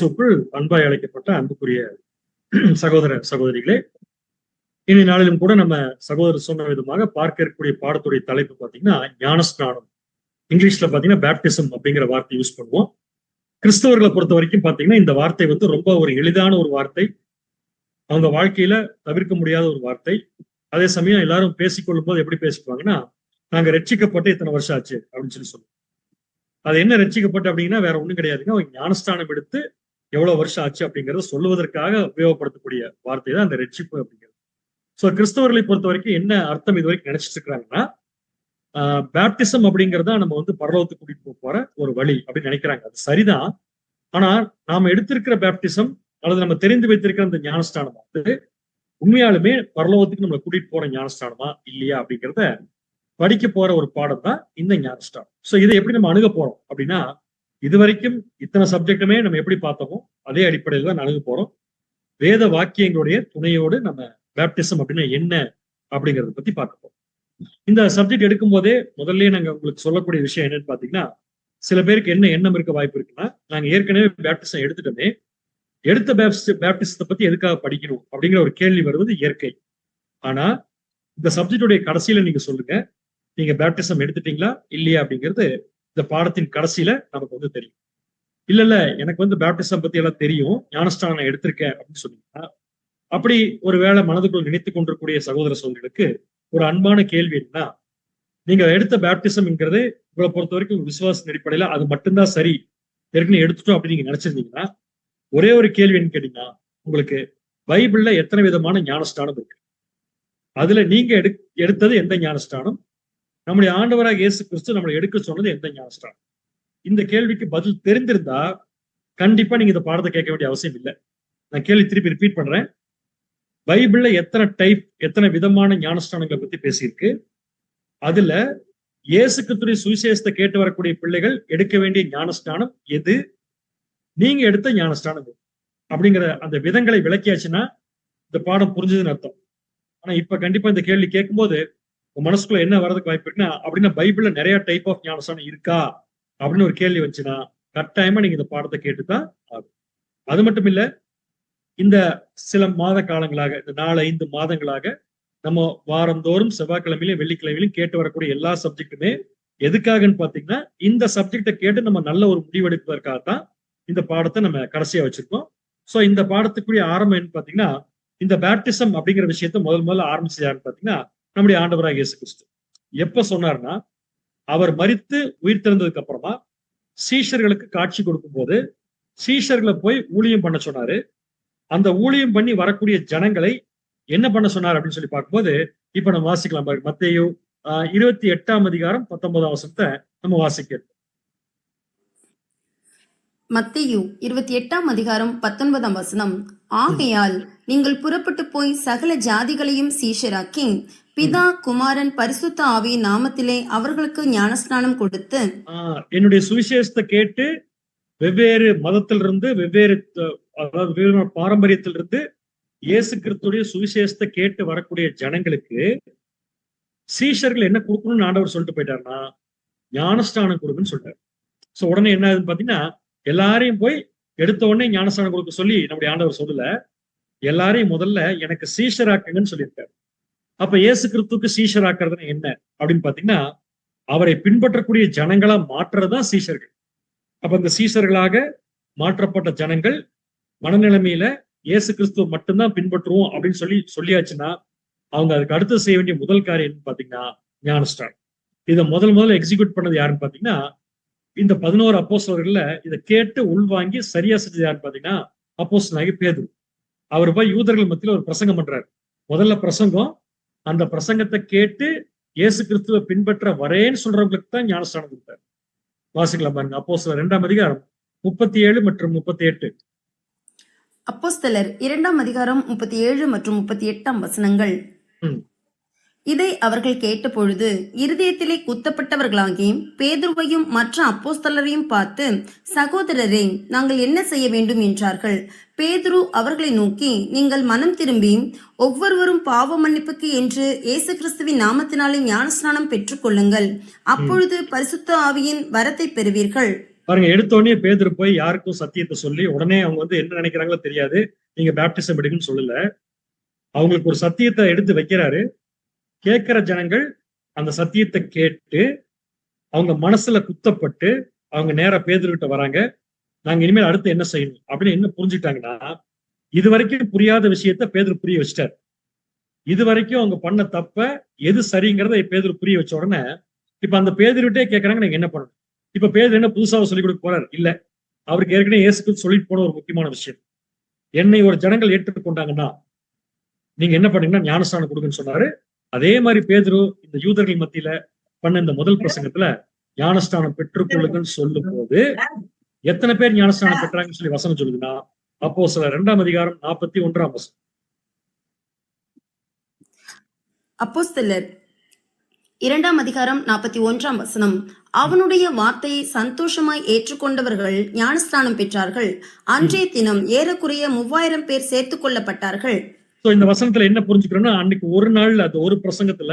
கிறிஸ்துவுக்குள் அன்பாய் அழைக்கப்பட்ட அன்புக்குரிய சகோதர சகோதரிகளே, இனி நாளிலும் கூட நம்ம சகோதரர் சொன்ன விதமாக பார்க்க இருக்கக்கூடிய பாடத்துடைய தலைப்பு பாத்தீங்கன்னா ஞானஸ்நானம். இங்கிலீஷ்ல பாத்தீங்கன்னா பேப்டிசம் அப்படிங்கிற வார்த்தை யூஸ் பண்ணுவோம். கிறிஸ்தவர்களை பொறுத்த வரைக்கும் பாத்தீங்கன்னா இந்த வார்த்தை ரொம்ப ஒரு எளிதான ஒரு வார்த்தை, அவங்க வாழ்க்கையில தவிர்க்க முடியாத ஒரு வார்த்தை. அதே சமயம் எல்லாரும் பேசிக்கொள்ளும் போது எப்படி பேசிக்குவாங்கன்னா, நாங்க ரட்சிக்கப்பட்டு இத்தனை வருஷம் ஆச்சு அப்படின்னு சொல்லுவோம். அது என்ன ரட்சிக்கப்பட்டு அப்படின்னா வேற ஒண்ணும் கிடையாதுங்க, அவங்க ஞானஸ்தானம் எடுத்து எவ்வளவு வருஷம் ஆச்சு அப்படிங்கறத சொல்லுவதற்காக உபயோகப்படுத்தக்கூடிய வார்த்தை தான் அந்த ரட்சிப்பு அப்படிங்கிறது. சோ கிறிஸ்தவர்களை பொறுத்த வரைக்கும் என்ன அர்த்தம் இது வரைக்கும் நினைச்சிட்டு இருக்கிறாங்கன்னா, பேப்டிசம் அப்படிங்கறத நம்ம பரலோகத்துக்கு கூட்டிட்டு போற ஒரு வழி அப்படின்னு நினைக்கிறாங்க. அது சரிதான். ஆனா நாம எடுத்திருக்கிற பேப்டிசம் அல்லது நம்ம தெரிந்து வைத்திருக்கிற அந்த ஞானஸ்தானம் உண்மையாலுமே பரலோகத்துக்கு நம்மளை கூட்டிட்டு போற ஞானஸ்தானமா இல்லையா அப்படிங்கிறத படிக்க போற ஒரு பாடம் தான் இந்த ஞானஸ்தானம். சோ இதை எப்படி நம்ம அணுக போறோம் அப்படின்னா, இது வரைக்கும் இத்தனை சப்ஜெக்டுமே நம்ம எப்படி பார்த்தோமோ அதே அடிப்படையில் தான் அணுக போறோம். வேத வாக்கியங்களுடைய துணையோடு நம்ம பேப்டிசம் அப்படின்னா என்ன அப்படிங்கறத பத்தி பார்க்க போறோம். இந்த சப்ஜெக்ட் எடுக்கும் போதே முதல்ல நாங்க உங்களுக்கு சொல்லக்கூடிய விஷயம் என்னன்னு பாத்தீங்கன்னா, சில பேருக்கு என்ன எண்ணம் இருக்க வாய்ப்பு இருக்குன்னா, நாங்க ஏற்கனவே பேப்டிசம் எடுத்துட்டோமே, எடுத்த பேப்டிசத்தை பத்தி எதுக்காக படிக்கணும் அப்படிங்கிற ஒரு கேள்வி வருவது இயற்கை. ஆனா இந்த சப்ஜெக்டுடைய கடைசியில நீங்க சொல்லுங்க, நீங்க பேப்டிசம் எடுத்துட்டீங்களா இல்லையா அப்படிங்கிறது இந்த பாடத்தின் கடைசியில நமக்கு தெரியும். இல்ல எனக்கு பேப்டிசம் பத்தி எல்லாம் தெரியும், ஞானஸ்தானம் எடுத்திருக்கேன் அப்படின்னு சொன்னீங்கன்னா, அப்படி ஒரு வேளை மனதுக்குள் நினைத்துக் கொண்டிருக்கூடிய சகோதர சகோதரிகளுக்கு ஒரு அன்பான கேள்வி என்னன்னா, நீங்க எடுத்த பேப்டிசம்ங்கிறது உங்களை பொறுத்த வரைக்கும் விசுவாச அடிப்படையில அது மட்டும்தான் சரி, ஏற்கனவே எடுத்துட்டோம் அப்படின்னு நீங்க நினைச்சிருந்தீங்கன்னா, ஒரே ஒரு கேள்வி என்ன கேட்டீங்கன்னா, உங்களுக்கு பைபிள்ல எத்தனை விதமான ஞானஸ்தானம் இருக்கு, அதுல நீங்க எடுத்தது எந்த ஞானஸ்தானம், நம்முடைய ஆண்டவராக இயேசு கிறிஸ்து நம்மளை எடுக்க சொன்னது எந்த ஞானஸ்தானம்? இந்த கேள்விக்கு பதில் தெரிந்திருந்தா கண்டிப்பா நீங்க இந்த பாடத்தை கேட்க வேண்டிய அவசியம் இல்லை. நான் கேள்வி திருப்பி ரிப்பீட் பண்றேன். பைபிள்ல எத்தனை விதமான ஞானஸ்தானங்களை பத்தி பேசியிருக்கு, அதுல இயேசு கிறிஸ்துவின் சுவிசேஷத்தை கேட்டு வரக்கூடிய பிள்ளைகள் எடுக்க வேண்டிய ஞானஸ்தானம் எது, நீங்க எடுத்த ஞானஸ்தானம் அப்படிங்கிற அந்த விதங்களை விளக்கியாச்சுன்னா இந்த பாடம் புரிஞ்சதுன்னு அர்த்தம். ஆனா இப்ப கண்டிப்பா இந்த கேள்வி கேட்கும்போது மனசுக்குள்ள என்ன வர்றதுக்கு வாய்ப்பு இருக்குன்னா, அப்படின்னா பைபிள்ல நிறைய டைப் ஆஃப் ஞானஸ்தானம் இருக்கா அப்படின்னு ஒரு கேள்வி வந்துச்சுன்னா கட்டாயமா நீங்க இந்த பாடத்தை கேட்டுதான் ஆகும். அது மட்டும் இல்ல, இந்த சில மாத காலங்களாக, இந்த 4-5 மாதங்களாக நம்ம வாரந்தோறும் செவ்வாய்க்கிழமையிலும் வெள்ளிக்கிழமையிலும் கேட்டு வரக்கூடிய எல்லா சப்ஜெக்டுமே எதுக்காகன்னு பாத்தீங்கன்னா, இந்த சப்ஜெக்டை கேட்டு நம்ம நல்ல ஒரு முடிவெடுப்பதற்காகத்தான் இந்த பாடத்தை நம்ம கடைசியா வச்சிருக்கோம். சோ இந்த பாடத்துக்குரிய ஆரம்பம் என்னன்னு பாத்தீங்கன்னா, இந்த பேப்டிசம் அப்படிங்கிற விஷயத்த முதல்ல ஆரம்பிச்சது யாருன்னு பாத்தீங்கன்னா, நம்முடைய ஆண்டவராக இயேசு கிறிஸ்து. எப்ப சொன்னார்னா, அவர் மரித்து உயிர் திறந்ததுக்கு அப்புறமா சீஷர்களுக்கு காட்சி கொடுக்கும் போது சீஷர்களை போய் ஊழியம் பண்ண சொன்னாரு. அந்த ஊழியம் பண்ணி வரக்கூடிய ஜனங்களை என்ன பண்ண சொன்னார் அப்படின்னு சொல்லி பார்க்கும்போது, இப்ப நம்ம வாசிக்கலாம் பாருங்க. மத்தேயு 28ஆம் அதிகாரம் 19ஆம் வசனத்தை நம்ம வாசிக்கிறோம். மத்தேயு 28ஆம் அதிகாரம் 19ஆம் வசனம். ஆகையால் நீங்கள் புறப்பட்டு போய் சகல ஜாதிகளையும் சீஷராக்கி பிதா குமாரன் பரிசுத்த ஆவியின் நாமத்திலே அவர்களுக்கு ஞானஸ்நானம் கொடுத்து, என்னுடைய சுவிசேஷத்தை கேட்டு வெவ்வேறு மதத்திலிருந்து வெவ்வேறு பாரம்பரியத்திலிருந்து இயேசு கிறிஸ்துடைய சுவிசேஷத்தை கேட்டு வரக்கூடிய ஜனங்களுக்கு சீஷர்கள் என்ன கொடுக்கணும்னு ஆண்டவர் சொல்லிட்டு போயிட்டாருன்னா, ஞானஸ்நானம் கொடுக்குன்னு சொல்லிட்டாரு. சோ உடனே என்ன ஆகுதுன்னு பாத்தீங்கன்னா, எல்லாரையும் போய் எடுத்த உடனே ஞானஸ்நானம் கொடுக்க சொல்லி நம்முடைய ஆண்டவர் சொல்லல, எல்லாரையும் முதல்ல எனக்கு சீஷராக்குங்கன்னு சொல்லியிருக்காரு. அப்ப இயேசு கிறிஸ்துக்கு சீஷராக்குறதுன்னா என்ன அப்படின்னு பாத்தீங்கன்னா, அவரை பின்பற்றக்கூடிய ஜனங்களா மாற்றுறதுதான் சீஷர்கள். அப்ப இந்த சீஷர்களாக மாற்றப்பட்ட ஜனங்கள் மனநிலைமையில இயேசு கிறிஸ்துவ மட்டும்தான் பின்பற்றுவோம் அப்படின்னு சொல்லியாச்சுன்னா, அவங்க அதுக்கு அடுத்து செய்ய வேண்டிய முதல் காரியம் என்னன்னு பாத்தீங்கன்னா ஞானஸ்நானம். இதை முதல்ல எக்ஸிக்யூட் பண்ணது யாருன்னு பாத்தீங்கன்னா, இந்த 11 அப்போஸ்தலர்கள்ல இதை கேட்டு உள்வாங்கி சரியா செஞ்சது யாருன்னு பாத்தீங்கன்னா அப்போஸ்தலனாகிய பேதுரு. அவர் போய் யூதர்கள் மத்தியில ஒரு பிரசங்கம் பண்றாரு. முதல்ல பிரசங்கம், அந்த பிரசங்கத்தை கேட்டு இயேசு கிறிஸ்துவை பின்பற்ற வரேன்னு சொல்றவங்களுக்கு தான் ஞானஸ்நானம் கொடுத்தார். வாசிக்கலாம் பாருங்க. அப்போஸ்தலர் 2ஆம் அதிகாரம் 37 மற்றும் 38. அப்போஸ்தலர் 2ஆம் அதிகாரம் 37 மற்றும் 38ஆம் வசனங்கள். இதை அவர்கள் கேட்ட பொழுது இருதயத்திலே குத்தப்பட்டவர்களாகி பேதுருவையும் மற்ற அப்போஸ்தலரையும் பார்த்து, சகோதரரே, நாங்கள் என்ன செய்ய வேண்டும் என்றார்கள். பேதுரு அவர்களை நோக்கி, நீங்கள் மனம் திரும்பி ஒவ்வொருவரும் பாவ மன்னிப்புக்கு என்று இயேசு கிறிஸ்துவின் நாமத்தினாலே ஞானஸ்நானம் பெற்றுக் கொள்ளுங்கள், அப்பொழுது பரிசுத்த ஆவியின் வரத்தை பெறுவீர்கள். பாருங்க, எடுத்தோடனே பேதுரு போய் யாருக்கும் சத்தியத்தை சொல்லி உடனே அவங்க வந்து என்ன நினைக்கிறாங்களோ தெரியாது, நீங்க பேப்டிசம் எடுக்குன்னு சொல்லல. அவங்களுக்கு ஒரு சத்தியத்தை எடுத்து வைக்கிறாரு. கேட்கிற ஜனங்கள் அந்த சத்தியத்தை கேட்டு அவங்க மனசுல குத்தப்பட்டு அவங்க நேரா பேதுருகிட்ட வராங்க. நாங்க இனிமேல் அடுத்து என்ன செய்யணும் அப்படின்னு என்ன புரிஞ்சுட்டாங்கன்னா, இது வரைக்கும் புரியாத விஷயத்த பேதுரு புரிய வச்சிட்டாரு. இது வரைக்கும் அவங்க பண்ண தப்ப எது சரிங்கிறத பேதுரு புரிய வச்ச உடனே இப்ப அந்த பேதுருட்டே கேட்கறாங்க, நீங்க என்ன பண்ணணும்? இப்ப பேதுரு என்ன புதுசாக சொல்லிக் கொடுக்க போறாரு? இல்ல, அவருக்கு ஏற்கனவே இயேசுக்கு சொல்லிட்டு போன ஒரு முக்கியமான விஷயம், என்னை ஒரு ஜனங்கள் ஏற்றுக்கொண்டாங்கன்னா நீங்க என்ன பண்ணீங்கன்னா ஞானஸ்தானம் கொடுக்குன்னு சொன்னாரு. அதே மாதிரி பேதுரு இந்த யூதர்கள் மத்தியில பண்ண இந்த முதல் பிரசங்கத்துல ஞானஸ்தானம் பெற்றுக்கொள்ளுங்கன்னு சொல்லும் போது எத்தனை பேர் ஞானஸ்தானம் பெற்றாங்கன்னு சொல்லி வசனம் சொல்லுதுன்னா, அப்போஸ்தலர் 2ஆம் அதிகாரம் 41ஆம் வசனம். அப்போஸ்தலர் 2ஆம் அதிகாரம் 41ஆம் வசனம். அவனுடைய வார்த்தையை சந்தோஷமாய் ஏற்றுக்கொண்டவர்கள் ஞானஸ்தானம் பெற்றார்கள். அன்றைய தினம் ஏறக்குறைய 3000 பேர் சேர்த்துக் கொள்ளப்பட்டார்கள். இந்த வசனத்துல என்ன புரிஞ்சுக்கிறோம்னா, அன்னைக்கு ஒரு நாள் அது ஒரு பிரசங்கத்துல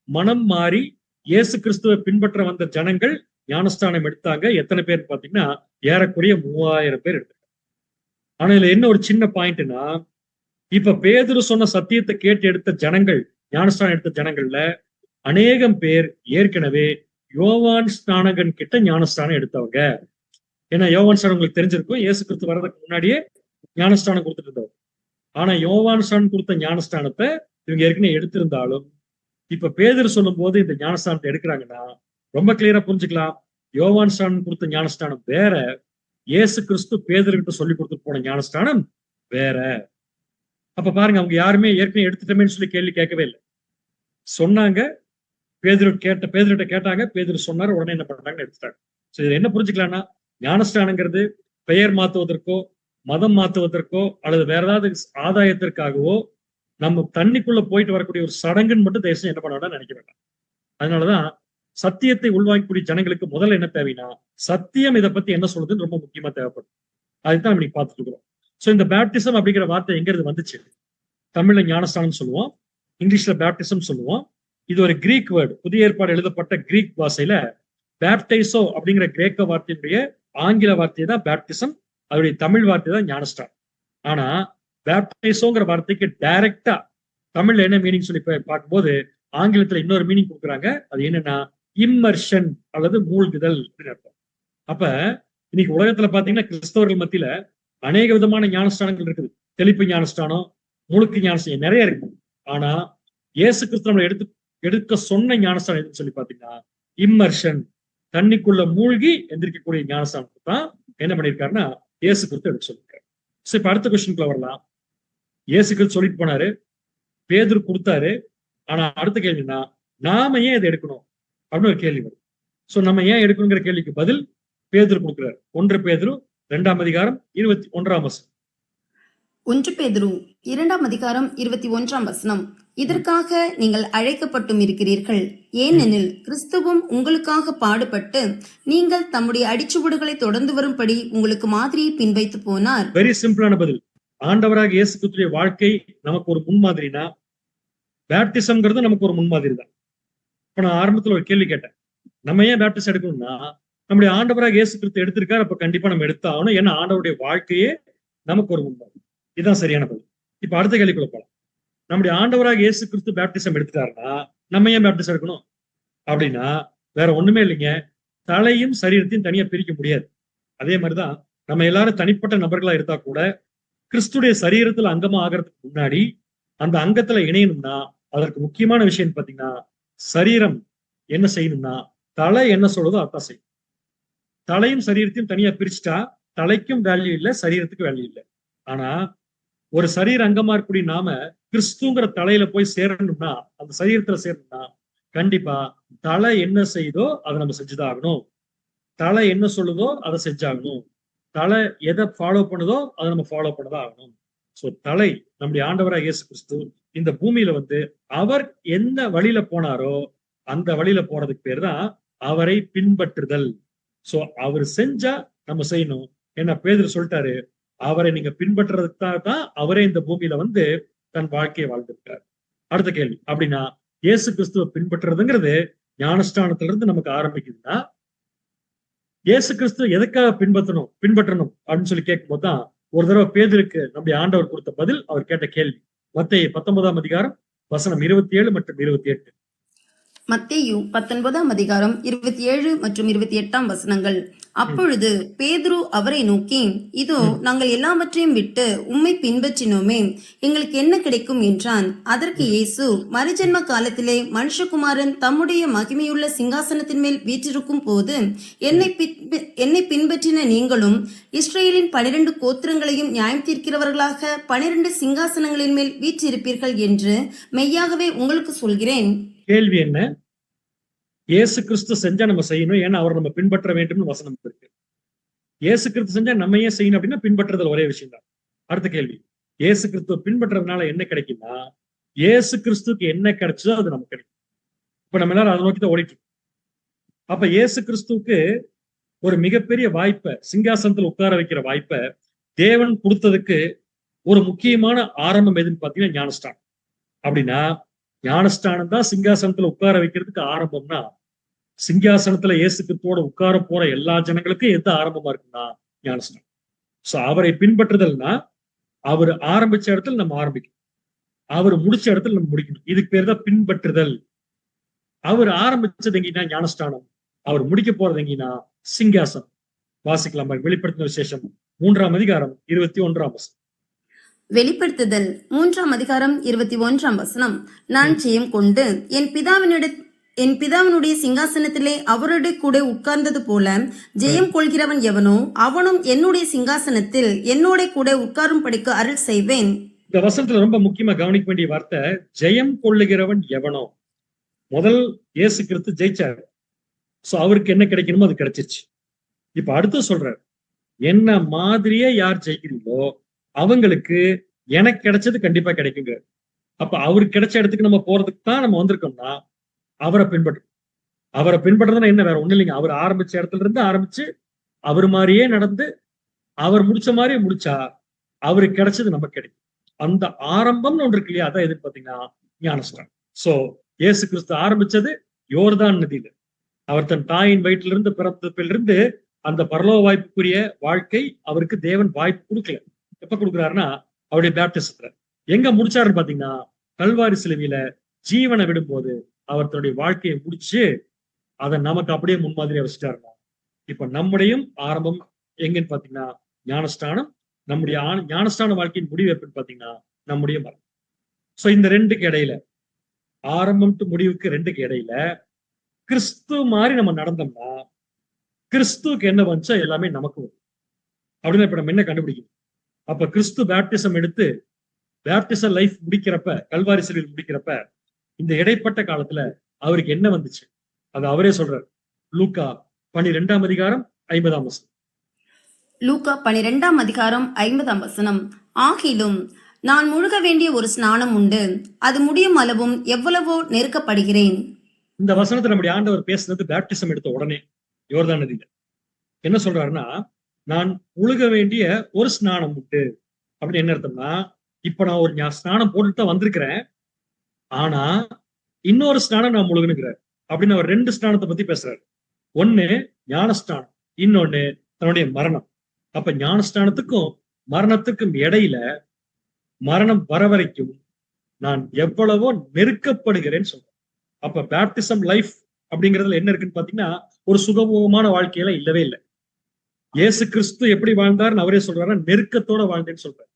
மனம் மாறி இயேசு கிறிஸ்துவை பின்பற்ற வந்த ஜனங்கள் ஞானஸ்தானம் எடுத்தாங்க. எத்தனை பேர் பாத்தீங்கன்னா ஏறக்குறைய 3000 பேர் எடுத்தாங்க. ஆனா இதுல என்ன ஒரு சின்ன பாயிண்ட்னா, இப்ப பேதுரு சொன்ன சத்தியத்தை கேட்டு எடுத்த ஜனங்கள், ஞானஸ்தானம் எடுத்த ஜனங்கள்ல அநேகம் பேர் ஏற்கனவே யோவான் ஸ்நானகன் கிட்ட ஞானஸ்தானம் எடுத்தவங்க. ஏன்னா யோவான் ஸ்நானம் உங்களுக்கு தெரிஞ்சிருக்கும், இயேசு கிறிஸ்து வர்றதுக்கு முன்னாடியே ஞானஸ்தானம் கொடுத்துட்டு இருந்தவர். ஆனா யோவான் ஸ்நானம் கொடுத்த ஞானஸ்தானத்தை இவங்க ஏற்கனவே எடுத்திருந்தாலும் இப்ப பேதுரு சொல்லும் போது இந்த ஞானஸ்தானத்தை எடுக்கிறாங்கன்னா ரொம்ப கிளியரா புரிஞ்சுக்கலாம். யோவான் ஸ்நானம் கொடுத்த ஞானஸ்தானம் வேற, இயேசு கிறிஸ்து பேதுருகிட்ட சொல்லி கொடுத்துட்டு போன ஞானஸ்தானம் வேற. அப்ப பாருங்க, அவங்க யாருமே ஏற்கனவே எடுத்துட்டோமேன்னு சொல்லி கேள்வி கேட்கவே இல்லை. சொன்னாங்க, பேதுருகிட்ட கேட்டாங்க, பேதுரு சொன்னாரு, உடனே என்ன பண்றாங்கன்னு எடுத்துட்டாங்க. சோ இது என்ன புரிஞ்சுக்கலாம்னா, ஞானஸ்தானங்கிறது பெயர் மாத்துவதற்கோ மதம் மாத்துவதற்கோ அல்லது வேற ஏதாவது ஆதாயத்திற்காகவோ நம்ம தண்ணிக்குள்ள போயிட்டு வரக்கூடிய ஒரு சடங்குன்னு மட்டும் தேசம் என்ன பண்ண வேண்டாம் நினைக்க வேண்டாம். அதனாலதான் சத்தியத்தை உள்வாங்கக்கூடிய ஜனங்களுக்கு முதல்ல என்ன தேவைன்னா, சத்தியம் இதை பத்தி என்ன சொல்றதுன்னு ரொம்ப முக்கியமா தேவைப்படும். அதுதான் இன்னைக்கு பார்த்துட்டு இருக்கிறோம். சோ இந்த பேப்டிசம் அப்படிங்கிற வார்த்தை எங்க இருந்து வந்துச்சு? தமிழ்ல ஞானஸ்தானம் சொல்லுவோம், இங்கிலீஷ்ல பேப்டிசம் சொல்லுவோம். இது ஒரு கிரீக் வேர்டு, புதிய ஏற்பாடு எழுதப்பட்ட கிரீக் பாஷையில பேப்டைசோ அப்படிங்கிற கிரேக்க வார்த்தையினுடைய ஆங்கில வார்த்தை தான் பேப்டிசம், அதோடைய தமிழ் வார்த்தை தான் ஞானஸ்தானம். ஆனா பேப்டைசோங்கிற வார்த்தைக்கு டைரக்டா தமிழ்ல என்ன மீனிங் சொல்லி பார்க்கும்போது ஆங்கிலத்துல இன்னொரு மீனிங் கொடுக்குறாங்க. அது என்னன்னா இம்மர்ஷன் அல்லது மூழ்குதல் அப்படின்னு அர்த்தம். அப்ப இன்னைக்கு உலகத்துல பாத்தீங்கன்னா கிறிஸ்தவர்கள் மத்தியில அநேக விதமான ஞானஸ்தானங்கள் இருக்குது. தெளிப்பு ஞானஸ்தானம், முழுக்கு ஞானஸ்தானம் நிறைய இருக்கு. ஆனா இயேசு கிறிஸ்து நம்மளை எடுக்க சொன்ன ஞானஸ்தானம் எதுன்னு சொல்லி பாத்தீங்கன்னா இம்மர்ஷன், தண்ணிக்குள்ள மூழ்கி எந்திரிக்கக்கூடிய ஞானஸ்தானத்தை தான் என்ன பண்ணிருக்காருன்னா இயேசு கிறிஸ்து எடுக்க சொல்லிருக்காரு. சோ இப்ப அடுத்த கொஸ்டின்குள்ள வரலாம். இயேசு கிறிஸ்து சொல்லிட்டு போனாரு, பேதுரு கொடுத்தாரு. ஆனா அடுத்த கேள்வினா, நாம ஏன் இதை எடுக்கணும் அப்படின்னு ஒரு கேள்வி வரும். சோ நம்ம ஏன் எடுக்கணுங்கிற கேள்விக்கு பதில் பேதுரு கொடுக்கிறார். 1 பேதுரு 2ஆம் அதிகாரம் 21ஆம் வசனம். 1 பேதுரு 2ஆம் அதிகாரம் 21ஆம் வசனம். இதற்காக நீங்கள் அழைக்கப்பட்டும் இருக்கிறீர்கள், ஏனெனில் கிறிஸ்துவும் உங்களுக்காக பாடுபட்டு நீங்கள் தம்முடைய அடிச்சுவடுகளை தொடர்ந்து வரும்படி உங்களுக்கு மாதிரியை பின்வைத்து போனார். வெரி சிம்பிளான பதில். ஆண்டவராக இயேசு கிறிஸ்துடைய வாழ்க்கை நமக்கு ஒரு முன்மாதிரினா, பேப்டிசம்ங்கிறது நமக்கு ஒரு முன்மாதிரி தான். இப்ப நான் ஆரம்பத்துல ஒரு கேள்வி கேட்டேன், நம்ம ஏன் பேப்டிசம் எடுக்கணும்னா, நம்முடைய ஆண்டவராக இயேசு கிறிஸ்து எடுத்திருக்காரு, அப்ப கண்டிப்பா நம்ம எடுத்தாகணும். ஏன்னா ஆண்டவருடைய வாழ்க்கையே நமக்கு ஒரு முன்மாதிரி. இதுதான் சரியான பதில். இப்ப அடுத்த கேள்விக்குள்ள போலாம். நம்முடைய ஆண்டவராக இயேசு கிறிஸ்து பேப்டிசம் எடுத்துட்டாருன்னா நம்ம ஏன் பேப்டிசம் எடுக்கணும் அப்படின்னா, வேற ஒண்ணுமே இல்லைங்க, தலையும் சரீரத்தையும் தனியா பிரிக்க முடியாது. அதே மாதிரிதான் நம்ம எல்லாரும் தனிப்பட்ட நபர்களா இருந்தா கூட கிறிஸ்துடைய சரீரத்துல அங்கமா ஆகிறதுக்கு முன்னாடி அந்த அங்கத்துல இணையணும்னா அதற்கு முக்கியமான விஷயம் பாத்தீங்கன்னா, சரீரம் என்ன செய்யணும்னா தலை என்ன சொல்றதோ அதான் செய்யும். தலையும் சரீரத்தையும் தனியா பிரிச்சுட்டா தலைக்கும் வேல்யூ இல்லை, சரீரத்துக்கு வேல்யூ இல்லை. ஆனா ஒரு சரீர அங்கமா இருக்கக்கூடிய நாம கிறிஸ்துங்கிற தலையில போய் சேரணும்னா, அந்த சரீரத்துல சேரணும்னா கண்டிப்பா தலை என்ன செய்தோ அதை நம்ம செஞ்சுதான் ஆகணும். தலை என்ன சொல்லுதோ அதை செஞ்சாகணும். தலை எதை ஃபாலோ பண்ணுதோ அதை நம்ம ஃபாலோ பண்ணதான் ஆகணும். சோ தலை நம்முடைய ஆண்டவராக இயேசு கிறிஸ்து இந்த பூமியில அவர் எந்த வழியில போனாரோ அந்த வழியில போறதுக்கு பேர் தான் அவரை பின்பற்றுதல். சோ அவர் செஞ்சா நம்ம செய்யணும். என்ன பேதுரு சொல்லிட்டாரு, அவரை நீங்க பின்பற்றுறதுக்காக தான் அவரே இந்த பூமியில தன் வாழ்க்கையை வாழ்ந்திருக்காரு. அடுத்த கேள்வி, அப்படின்னா இயேசு கிறிஸ்துவ பின்பற்றுறதுங்கிறது ஞானஸ்தானத்துல இருந்து நமக்கு ஆரம்பிக்குதுன்னா, இயேசு கிறிஸ்து எதுக்காக பின்பற்றணும் அப்படின்னு சொல்லி கேட்கும்போது தான் ஒரு தடவை பேதுருக்கு நம்முடைய ஆண்டவர் கொடுத்த பதில், அவர் கேட்ட கேள்வி. மத்தேயு 19ஆம் அதிகாரம் வசனம் 27 மற்றும் 28. மத்தேயு 19ஆம் அதிகாரம் 27 மற்றும் 28ஆம் வசனங்கள். அப்பொழுது பேதுரு அவரை நோக்கி, இதோ நாங்கள் எல்லாவற்றையும் விட்டு உம்மை பின்பற்றினோமே, எங்களுக்கு என்ன கிடைக்கும் என்றான். அதற்கு இயேசு, மறுஜென்ம காலத்திலே மனுஷகுமாரன் தம்முடைய மகிமையுள்ள சிங்காசனத்தின் மேல் வீற்றிருக்கும் போது என்னை பின்பற்றின நீங்களும் இஸ்ரேலின் 12 கோத்திரங்களையும் நியாயம் தீர்க்கிறவர்களாக 12 சிங்காசனங்களின் மேல் வீற்றிருப்பீர்கள் என்று மெய்யாகவே உங்களுக்கு சொல்கிறேன். கேள்வி என்ன? இயேசு கிறிஸ்து செஞ்சா நம்ம செய்யணும், ஏன்னா அவர் நம்ம பின்பற்ற வேண்டும்னு வசனம் இருக்கு. இயேசு கிறிஸ்து செஞ்சா நம்ம ஏன் செய்யணும் அப்படின்னா பின்பற்றுதல் ஒரே விஷயம் தான். அடுத்த கேள்வி, இயேசு கிறிஸ்துவ பின்பற்றதுனால என்ன கிடைக்கும்னா, இயேசு கிறிஸ்துக்கு என்ன கிடைச்சதோ அது நமக்கு கிடைக்கும். இப்ப நம்ம எல்லாரும் அதை நோக்கி தான் ஓடிட்டு இருக்கோம். அப்ப இயேசு கிறிஸ்துவுக்கு ஒரு மிகப்பெரிய வாய்ப்பை, சிங்காசனத்துல உட்கார வைக்கிற வாய்ப்பை தேவன் கொடுத்ததுக்கு ஒரு முக்கியமான ஆரம்பம் எதுன்னு பாத்தீங்கன்னா ஞானஸ்தானம். அப்படின்னா ஞானஸ்தானம் தான் சிங்காசனத்துல உட்கார வைக்கிறதுக்கு ஆரம்பம்னா, சிங்காசனத்துல இயேசு கிறிஸ்துவோட உட்கார போற எல்லா ஜனங்களுக்கும் எந்த ஆரம்பமா இருக்குன்னா ஞானஸ்தானம். சோ அவரை பின்பற்றுதல்னா அவர் ஆரம்பிச்ச இடத்துல நம்ம ஆரம்பிக்கணும், அவர் முடிச்ச இடத்துல நம்ம முடிக்கணும். இதுக்கு பேர் தான் பின்பற்றுதல். அவர் ஆரம்பிச்சது எங்கன்னா ஞானஸ்தானம், அவர் முடிக்க போறது எங்கன்னா சிங்காசனம். வாசிக்கலாம், வெளிப்படுத்தின விசேஷம் 3ஆம் அதிகாரம் 21ஆம் வசனம். வெளிப்படுத்துதல் 3ஆம் அதிகாரம் 21ஆம் வசனம். நான் ஜெயம் கொண்டு என் பிதாவினுடைய சிங்காசனத்திலே அவருடைய கூட உட்கார்ந்தது போல ஜெயம் கொள்கிறவன் எவனோ அவனும் என்னுடைய சிங்காசனத்தில் என்னோட கூட உட்காரும்படிக்கு அருள் செய்வேன். இந்த வசனத்துல ரொம்ப முக்கியமா கவனிக்க வேண்டிய வார்த்தை ஜெயம் கொள்ளுகிறவன் எவனோ. முதல் இயேசு கிறிஸ்து ஜெயிச்சாரு, சோ அவருக்கு என்ன கிடைக்கணுமோ அது கிடைச்சிருச்சு. இப்ப அடுத்து சொல்றாரு, என்ன மாதிரியே யார் ஜெயிக்கிறீங்களோ அவங்களுக்கு எனக்கு கிடைச்சது கண்டிப்பா கிடைக்குங்க. அப்ப அவருக்கு கிடைச்ச இடத்துக்கு நம்ம போறதுக்கு தான் நம்ம வந்திருக்கோம்னா அவரை பின்பற்றணும். அவரை பின்பற்றதுன்னா என்ன, வேற ஒண்ணு இல்லைங்க. அவர் ஆரம்பிச்ச இடத்துல இருந்து ஆரம்பிச்சு அவர் மாதிரியே நடந்து அவர் முடிச்ச மாதிரியே முடிச்சா அவருக்கு கிடைச்சது நமக்கு கிடைக்கும். அந்த ஆரம்பம்னு ஒன்று இருக்கு இல்லையா, அதான் எதுன்னு பாத்தீங்கன்னா ஞானஸ்தானம். சோ இயேசு கிறிஸ்து ஆரம்பிச்சது யோர்தான் நதியில. அவர் தன் தாயின் வயிற்றிலிருந்து இருந்து பிறந்ததிலிருந்து அந்த பரலோக வாய்ப்புக்குரிய வாழ்க்கை அவருக்கு தேவன் வாய்ப்பு கொடுக்கல. எப்ப கொடுக்குறாருன்னா அவருடைய பேப்டிசத்துல. எங்க முடிச்சாருன்னு பாத்தீங்கன்னா கல்வாரி சிலுவையில ஜீவனை விடும்போது அவர் தன்னுடைய வாழ்க்கையை முடிச்சு அதை நமக்கு அப்படியே முன்மாதிரியா வச்சுட்டாருன்னா, இப்ப நம்முடையும் ஆரம்பம் எங்கன்னு பாத்தீங்கன்னா ஞானஸ்தானம். நம்முடைய ஞானஸ்தான வாழ்க்கையின் முடிவு எப்படின்னு பாத்தீங்கன்னா நம்முடைய மரணம். சோ இந்த ரெண்டுக்கு இடையில, ஆரம்பம் டு முடிவுக்கு ரெண்டுக்கு இடையில கிறிஸ்து மாதிரி நம்ம நடந்தோம்னா கிறிஸ்துவுக்கு என்ன வந்துச்சோ எல்லாமே நமக்கு வரும். அப்படின்னு இப்ப நம்ம என்ன கண்டுபிடிக்கணும்? அப்ப கிறிஸ்து பேப்டிசம் எடுத்து பேப்டிசம் லைஃப் முடிக்கிறப்ப, கல்வாரி சிலுவையில் முடிக்கிறப்ப இந்த இடைப்பட்ட காலத்துல அவருக்கு என்ன வந்துச்சு அது அவரே சொல்றாரு. லூக்கா 12ஆம் அதிகாரம் 50ஆம் வசனம். லூக்கா 12ஆம் அதிகாரம் 50ஆம் வசனம். ஆகிலும் நான் முழுக வேண்டிய ஒரு ஸ்நானம் உண்டு, அது முடியும் அளவும் எவ்வளவோ நெருக்கப்படுகிறேன். இந்த வசனத்தை நம்முடைய ஆண்டவர் பேசுனது பேப்டிசம் எடுத்த உடனே யோர்தான் நதியில. என்ன சொல்றாருன்னா, நான் முழுக வேண்டிய ஒரு ஸ்நானம் உண்டு அப்படின்னு என்ன அர்த்தம்னா, இப்ப நான் ஒரு ஸ்நானம் போட்டுட்டு தான் வந்திருக்கிறேன், ஆனா இன்னொரு ஸ்நானம் நான் முழுகணுங்கிறார். அப்படின்னு அவர் 2 ஸ்நானத்தை பத்தி பேசுறாரு. ஒண்ணு ஞானஸ்தானம், இன்னொன்னு தன்னுடைய மரணம். அப்ப ஞானஸ்தானத்துக்கும் மரணத்துக்கும் இடையில மரணம் வர வரைக்கும் நான் எவ்வளவோ நெருக்கப்படுகிறேன்னு சொல்றேன். அப்ப பேப்டிசம் லைஃப் அப்படிங்கிறதுல என்ன இருக்குன்னு பாத்தீங்கன்னா ஒரு சுகபோகமான வாழ்க்கையில இல்லவே இல்லை. இயேசு கிறிஸ்து எப்படி வாழ்ந்தாருன்னு அவரே சொல்றாரு, நெருக்கத்தோட வாழ்ந்தேன்னு சொல்றாரு.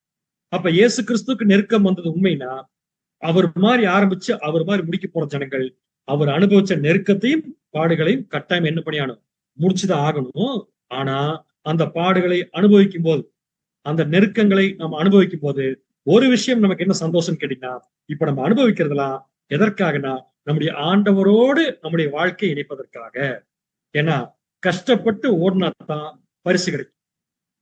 அப்ப இயேசு கிறிஸ்துக்கு நெருக்கம் வந்தது உண்மைனா, அவர் மாதிரி ஆரம்பிச்சு அவர் மாதிரி முடிக்க போற ஜனங்கள் அவர் அனுபவிச்ச நெருக்கத்தையும் பாடுகளையும் கட்டாயம் என்ன பண்ணியானும் முடிச்சுதான் ஆகணும். ஆனா அந்த பாடுகளை அனுபவிக்கும் போது, அந்த நெருக்கங்களை நம்ம அனுபவிக்கும் போது ஒரு விஷயம் நமக்கு என்ன சந்தோஷம் கேட்டீங்கன்னா, இப்ப நம்ம அனுபவிக்கிறதுலாம் எதற்காகனா நம்முடைய ஆண்டவரோடு நம்முடைய வாழ்க்கையை இணைப்பதற்காக. ஏன்னா கஷ்டப்பட்டு ஓடினாதான் பரிசு கிடைக்கும்.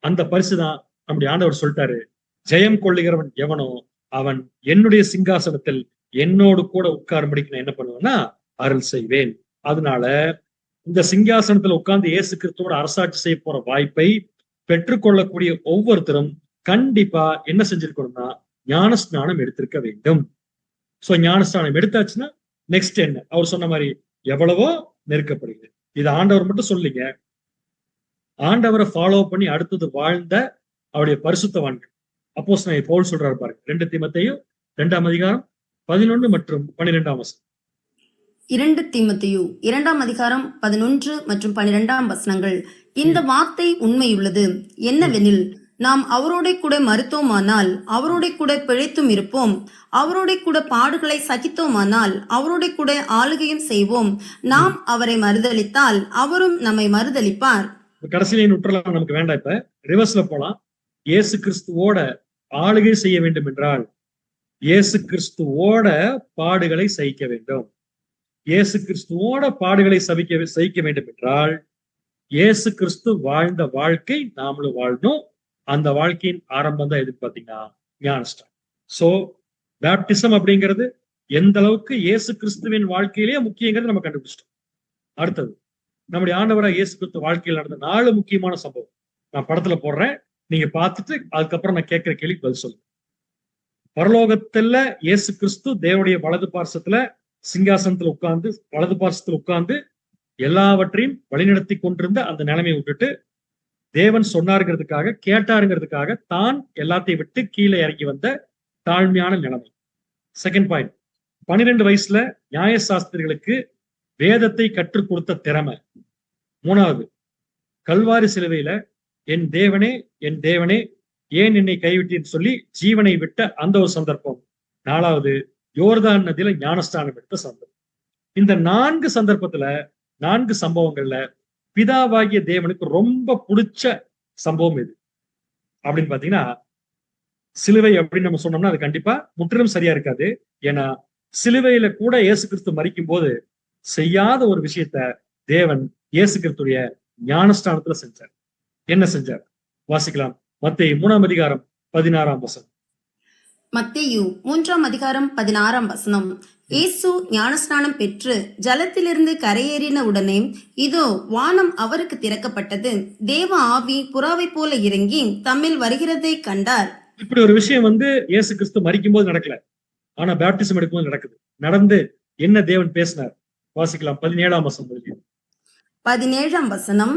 அந்த பரிசு தான் நம்முடைய ஆண்டவர் சொல்லிட்டாரு, ஜெயம் கொள்ளுகிறவன் எவனோ அவன் என்னுடைய சிங்காசனத்தில் என்னோடு கூட உட்காரும்படிக்கு நான் என்ன பண்ணுவேன்னா அருள் செய்வேன். அதனால இந்த சிங்காசனத்துல உட்கார்ந்து இயேசு கிறிஸ்துவோட அரசாட்சி செய்ய போற வாய்ப்பை பெற்றுக்கொள்ளக்கூடிய ஒவ்வொருத்தரும் கண்டிப்பா என்ன செஞ்சிருக்கணும்னா ஞானஸ்நானம் எடுத்திருக்க வேண்டும். சோ ஞானஸ்நானம் எடுத்தாச்சுன்னா நெக்ஸ்ட் என்ன, அவர் சொன்ன மாதிரி எவ்வளவோ நெருக்கப்படுகிறது. இது ஆண்டவர் மட்டும் சொல்லிங்க, ஆண்டவரை ஃபாலோ பண்ணி அடுத்தது வாழ்ந்த அவருடைய பரிசுத்தவான்கள். அப்போஸ்தலனாகிய பவுல் சொல்றாரு பாருங்க, 2 தீமோத்தேயு 2ஆம் அதிகாரம் 11 மற்றும் 12ஆம் வசனம். 2 தீமோத்தேயு 2ஆம் அதிகாரம் 11 மற்றும் 12ஆம் வசனங்கள். இந்த வார்த்தை உண்மையுள்ளது என்னவெனில், நாம் அவரோட கூட மரித்தோமானால் அவரோட கூட பிழைத்தும் இருப்போம், அவரோட கூட பாடுகளை சகித்தோமானால் அவரோட கூட ஆளுகையும் செய்வோம். நாம் அவரை மறுதலித்தால் அவரும் நம்மை மறுதலிப்பார். கடைசியில நுற்றலாம் நமக்கு வேண்டாம். இப்ப ரிவர்ஸ்ல போலாம். இயேசு கிறிஸ்துவோட ஆளுகை செய்ய வேண்டும் என்றால் இயேசு கிறிஸ்துவோட பாடுகளை சகிக்க வேண்டும். இயேசு கிறிஸ்துவோட பாடுகளை சகிக்க வேண்டும் என்றால் இயேசு கிறிஸ்து வாழ்ந்த வாழ்க்கை நாமளும் வாழணும். அந்த வாழ்க்கையின் ஆரம்பம் தான் எதுன்னு பாத்தீங்கன்னா ஞானஸ்நானம். சோ பேப்டிசம் அப்படிங்கிறது எந்த அளவுக்கு இயேசு கிறிஸ்துவின் வாழ்க்கையிலேயே முக்கியங்கிறது நம்ம கண்டுபிடிச்சிட்டோம். அடுத்தது நம்முடைய ஆண்டவராக இயேசு கிறிஸ்து வாழ்க்கையில் நடந்த 4 முக்கியமான சம்பவம் நான் படத்துல போடுறேன். நீங்க பார்த்துட்டு அதுக்கப்புறம் நான் கேட்கிற கேள்விக்கு பதில் சொல்லுங்க. பரலோகத்துல இயேசு கிறிஸ்து தேவனுடைய வலது பார்சத்துல சிங்காசனத்துல உட்கார்ந்து வலது பார்சத்துல உட்கார்ந்து எல்லாவற்றையும் வழிநடத்தி கொண்டிருந்த அந்த நிலைமையை விட்டுட்டு தேவன் சொன்னாருங்கிறதுக்காக கேட்டாருங்கிறதுக்காக தான் எல்லாத்தையும் விட்டு கீழே இறங்கி வந்த தாழ்மையான நிலைமை. செகண்ட் பாயிண்ட், 12 வயசுல நியாயசாஸ்திரிகளுக்கு வேதத்தை கற்றுக் கொடுத்த திறமை. 3வது, கல்வாரி சிலுவையில என் தேவனே என் தேவனே ஏன் என்னை கைவிட்டேன்னு சொல்லி ஜீவனை விட்ட அந்த ஒரு சந்தர்ப்பம். 4வது, யோர்தான் நதியில ஞானஸ்தானம் எடுத்த சந்தர்ப்பம். இந்த 4 சந்தர்ப்பத்துல 4 சம்பவங்கள்ல பிதாவாகிய தேவனுக்கு ரொம்ப பிடிச்ச சம்பவம் எது அப்படின்னு பாத்தீங்கன்னா சிலுவை அப்படின்னு நம்ம சொன்னோம்னா அது கண்டிப்பா முற்றிலும் சரியா இருக்காது. ஏன்னா சிலுவையில கூட இயேசு கிறிஸ்து மரிக்கும் போது செய்யாத ஒரு விஷயத்த தேவன் இயேசு கிறிஸ்துடைய ஞானஸ்தானத்துல செஞ்சார். என்ன செஞ்சார் வாசிக்கலாம். மத்தேயு 3ஆம் அதிகாரம் 16ஆம் வசனம். மத்தேயு 3ஆம் அதிகாரம் 16ஆம் வசனம். இயேசு ஞானஸ்நானம் பெற்று ஜலத்திலிருந்து கரையேறின உடனே இதோ வானம் அவருக்கு திறக்கப்பட்டது, தேவ ஆவி புறாவை போல இறங்கி தம்மில் வருகிறதை கண்டார். இப்படி ஒரு விஷயம் இயேசு கிறிஸ்து மரிக்கும் போது நடக்கல, ஆனா பேப்டிசம் எடுக்கும்போது நடக்குது. நடந்து என்ன தேவன் பேசினார் வாசிக்கலாம். 17ஆம் வசனம். 17ஆம் வசனம்.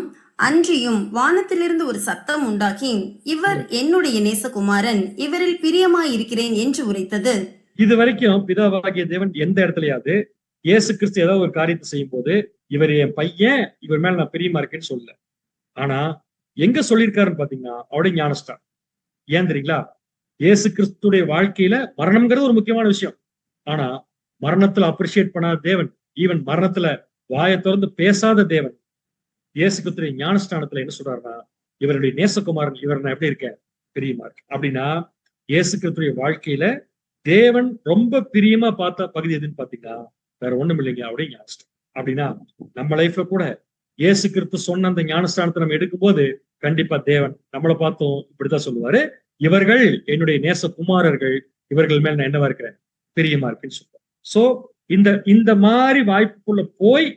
அன்றியும் வானத்திலிருந்து ஒரு சத்தம் உண்டாகி, இவர் என்னுடைய நேசகுமாரன், இவரில் பிரியமாயிருக்கிறேன் என்று உரைத்தது. இது வரைக்கும் பிதாவாகிய தேவன் எந்த இடத்துலயாவது இயேசு கிறிஸ்து ஏதாவது ஒரு காரியத்தை செய்யும் போது இவர் என் பையன், இவர் மேல நான் பிரியமா இருக்கேன்னு சொல்லல. ஆனா எங்க சொல்லியிருக்காருன்னு பாத்தீங்கன்னா அவருடைய ஞானஸ்தானம். ஏன் தெரியுங்களா? இயேசு கிறிஸ்துடைய வாழ்க்கையில மரணம்ங்கிறது ஒரு முக்கியமான விஷயம். ஆனா மரணத்துல அப்ரிஷியேட் பண்ணாத தேவன், ஈவன் மரணத்துல வாயை திறந்து பேசாத தேவன் இயேசு கிறிஸ்துடைய ஞானஸ்தானத்துல என்ன சொல்றாருன்னா, இவருடைய நேசகுமாரன், இவர் நான் எப்படி இருக்கேன், பிரியமா இருக்கு. அப்படின்னா இயேசு கிறிஸ்துடைய வாழ்க்கையில தேவன் ரொம்ப பிரியமா பார்த்த பகுதி எதுன்னு பாத்தீங்கன்னா வேற ஒண்ணும் இல்லைங்க, அவருடைய ஞானஸ்தானம். அப்படின்னா நம்ம லைஃப்ல கூட இயேசு கிறிஸ்து சொன்ன அந்த ஞானஸ்தானத்தை நம்ம எடுக்கும்போது கண்டிப்பா தேவன் நம்மளை பார்த்தும் இப்படித்தான் சொல்லுவாரு, இவர்கள் என்னுடைய நேசகுமாரர்கள், இவர்கள் மேல நான் என்னவா இருக்கிறேன், பிரியமா இருக்குன்னு சொல்லுவார். சோ இந்த மாதிரி வாய்ப்புக்குள்ள போய்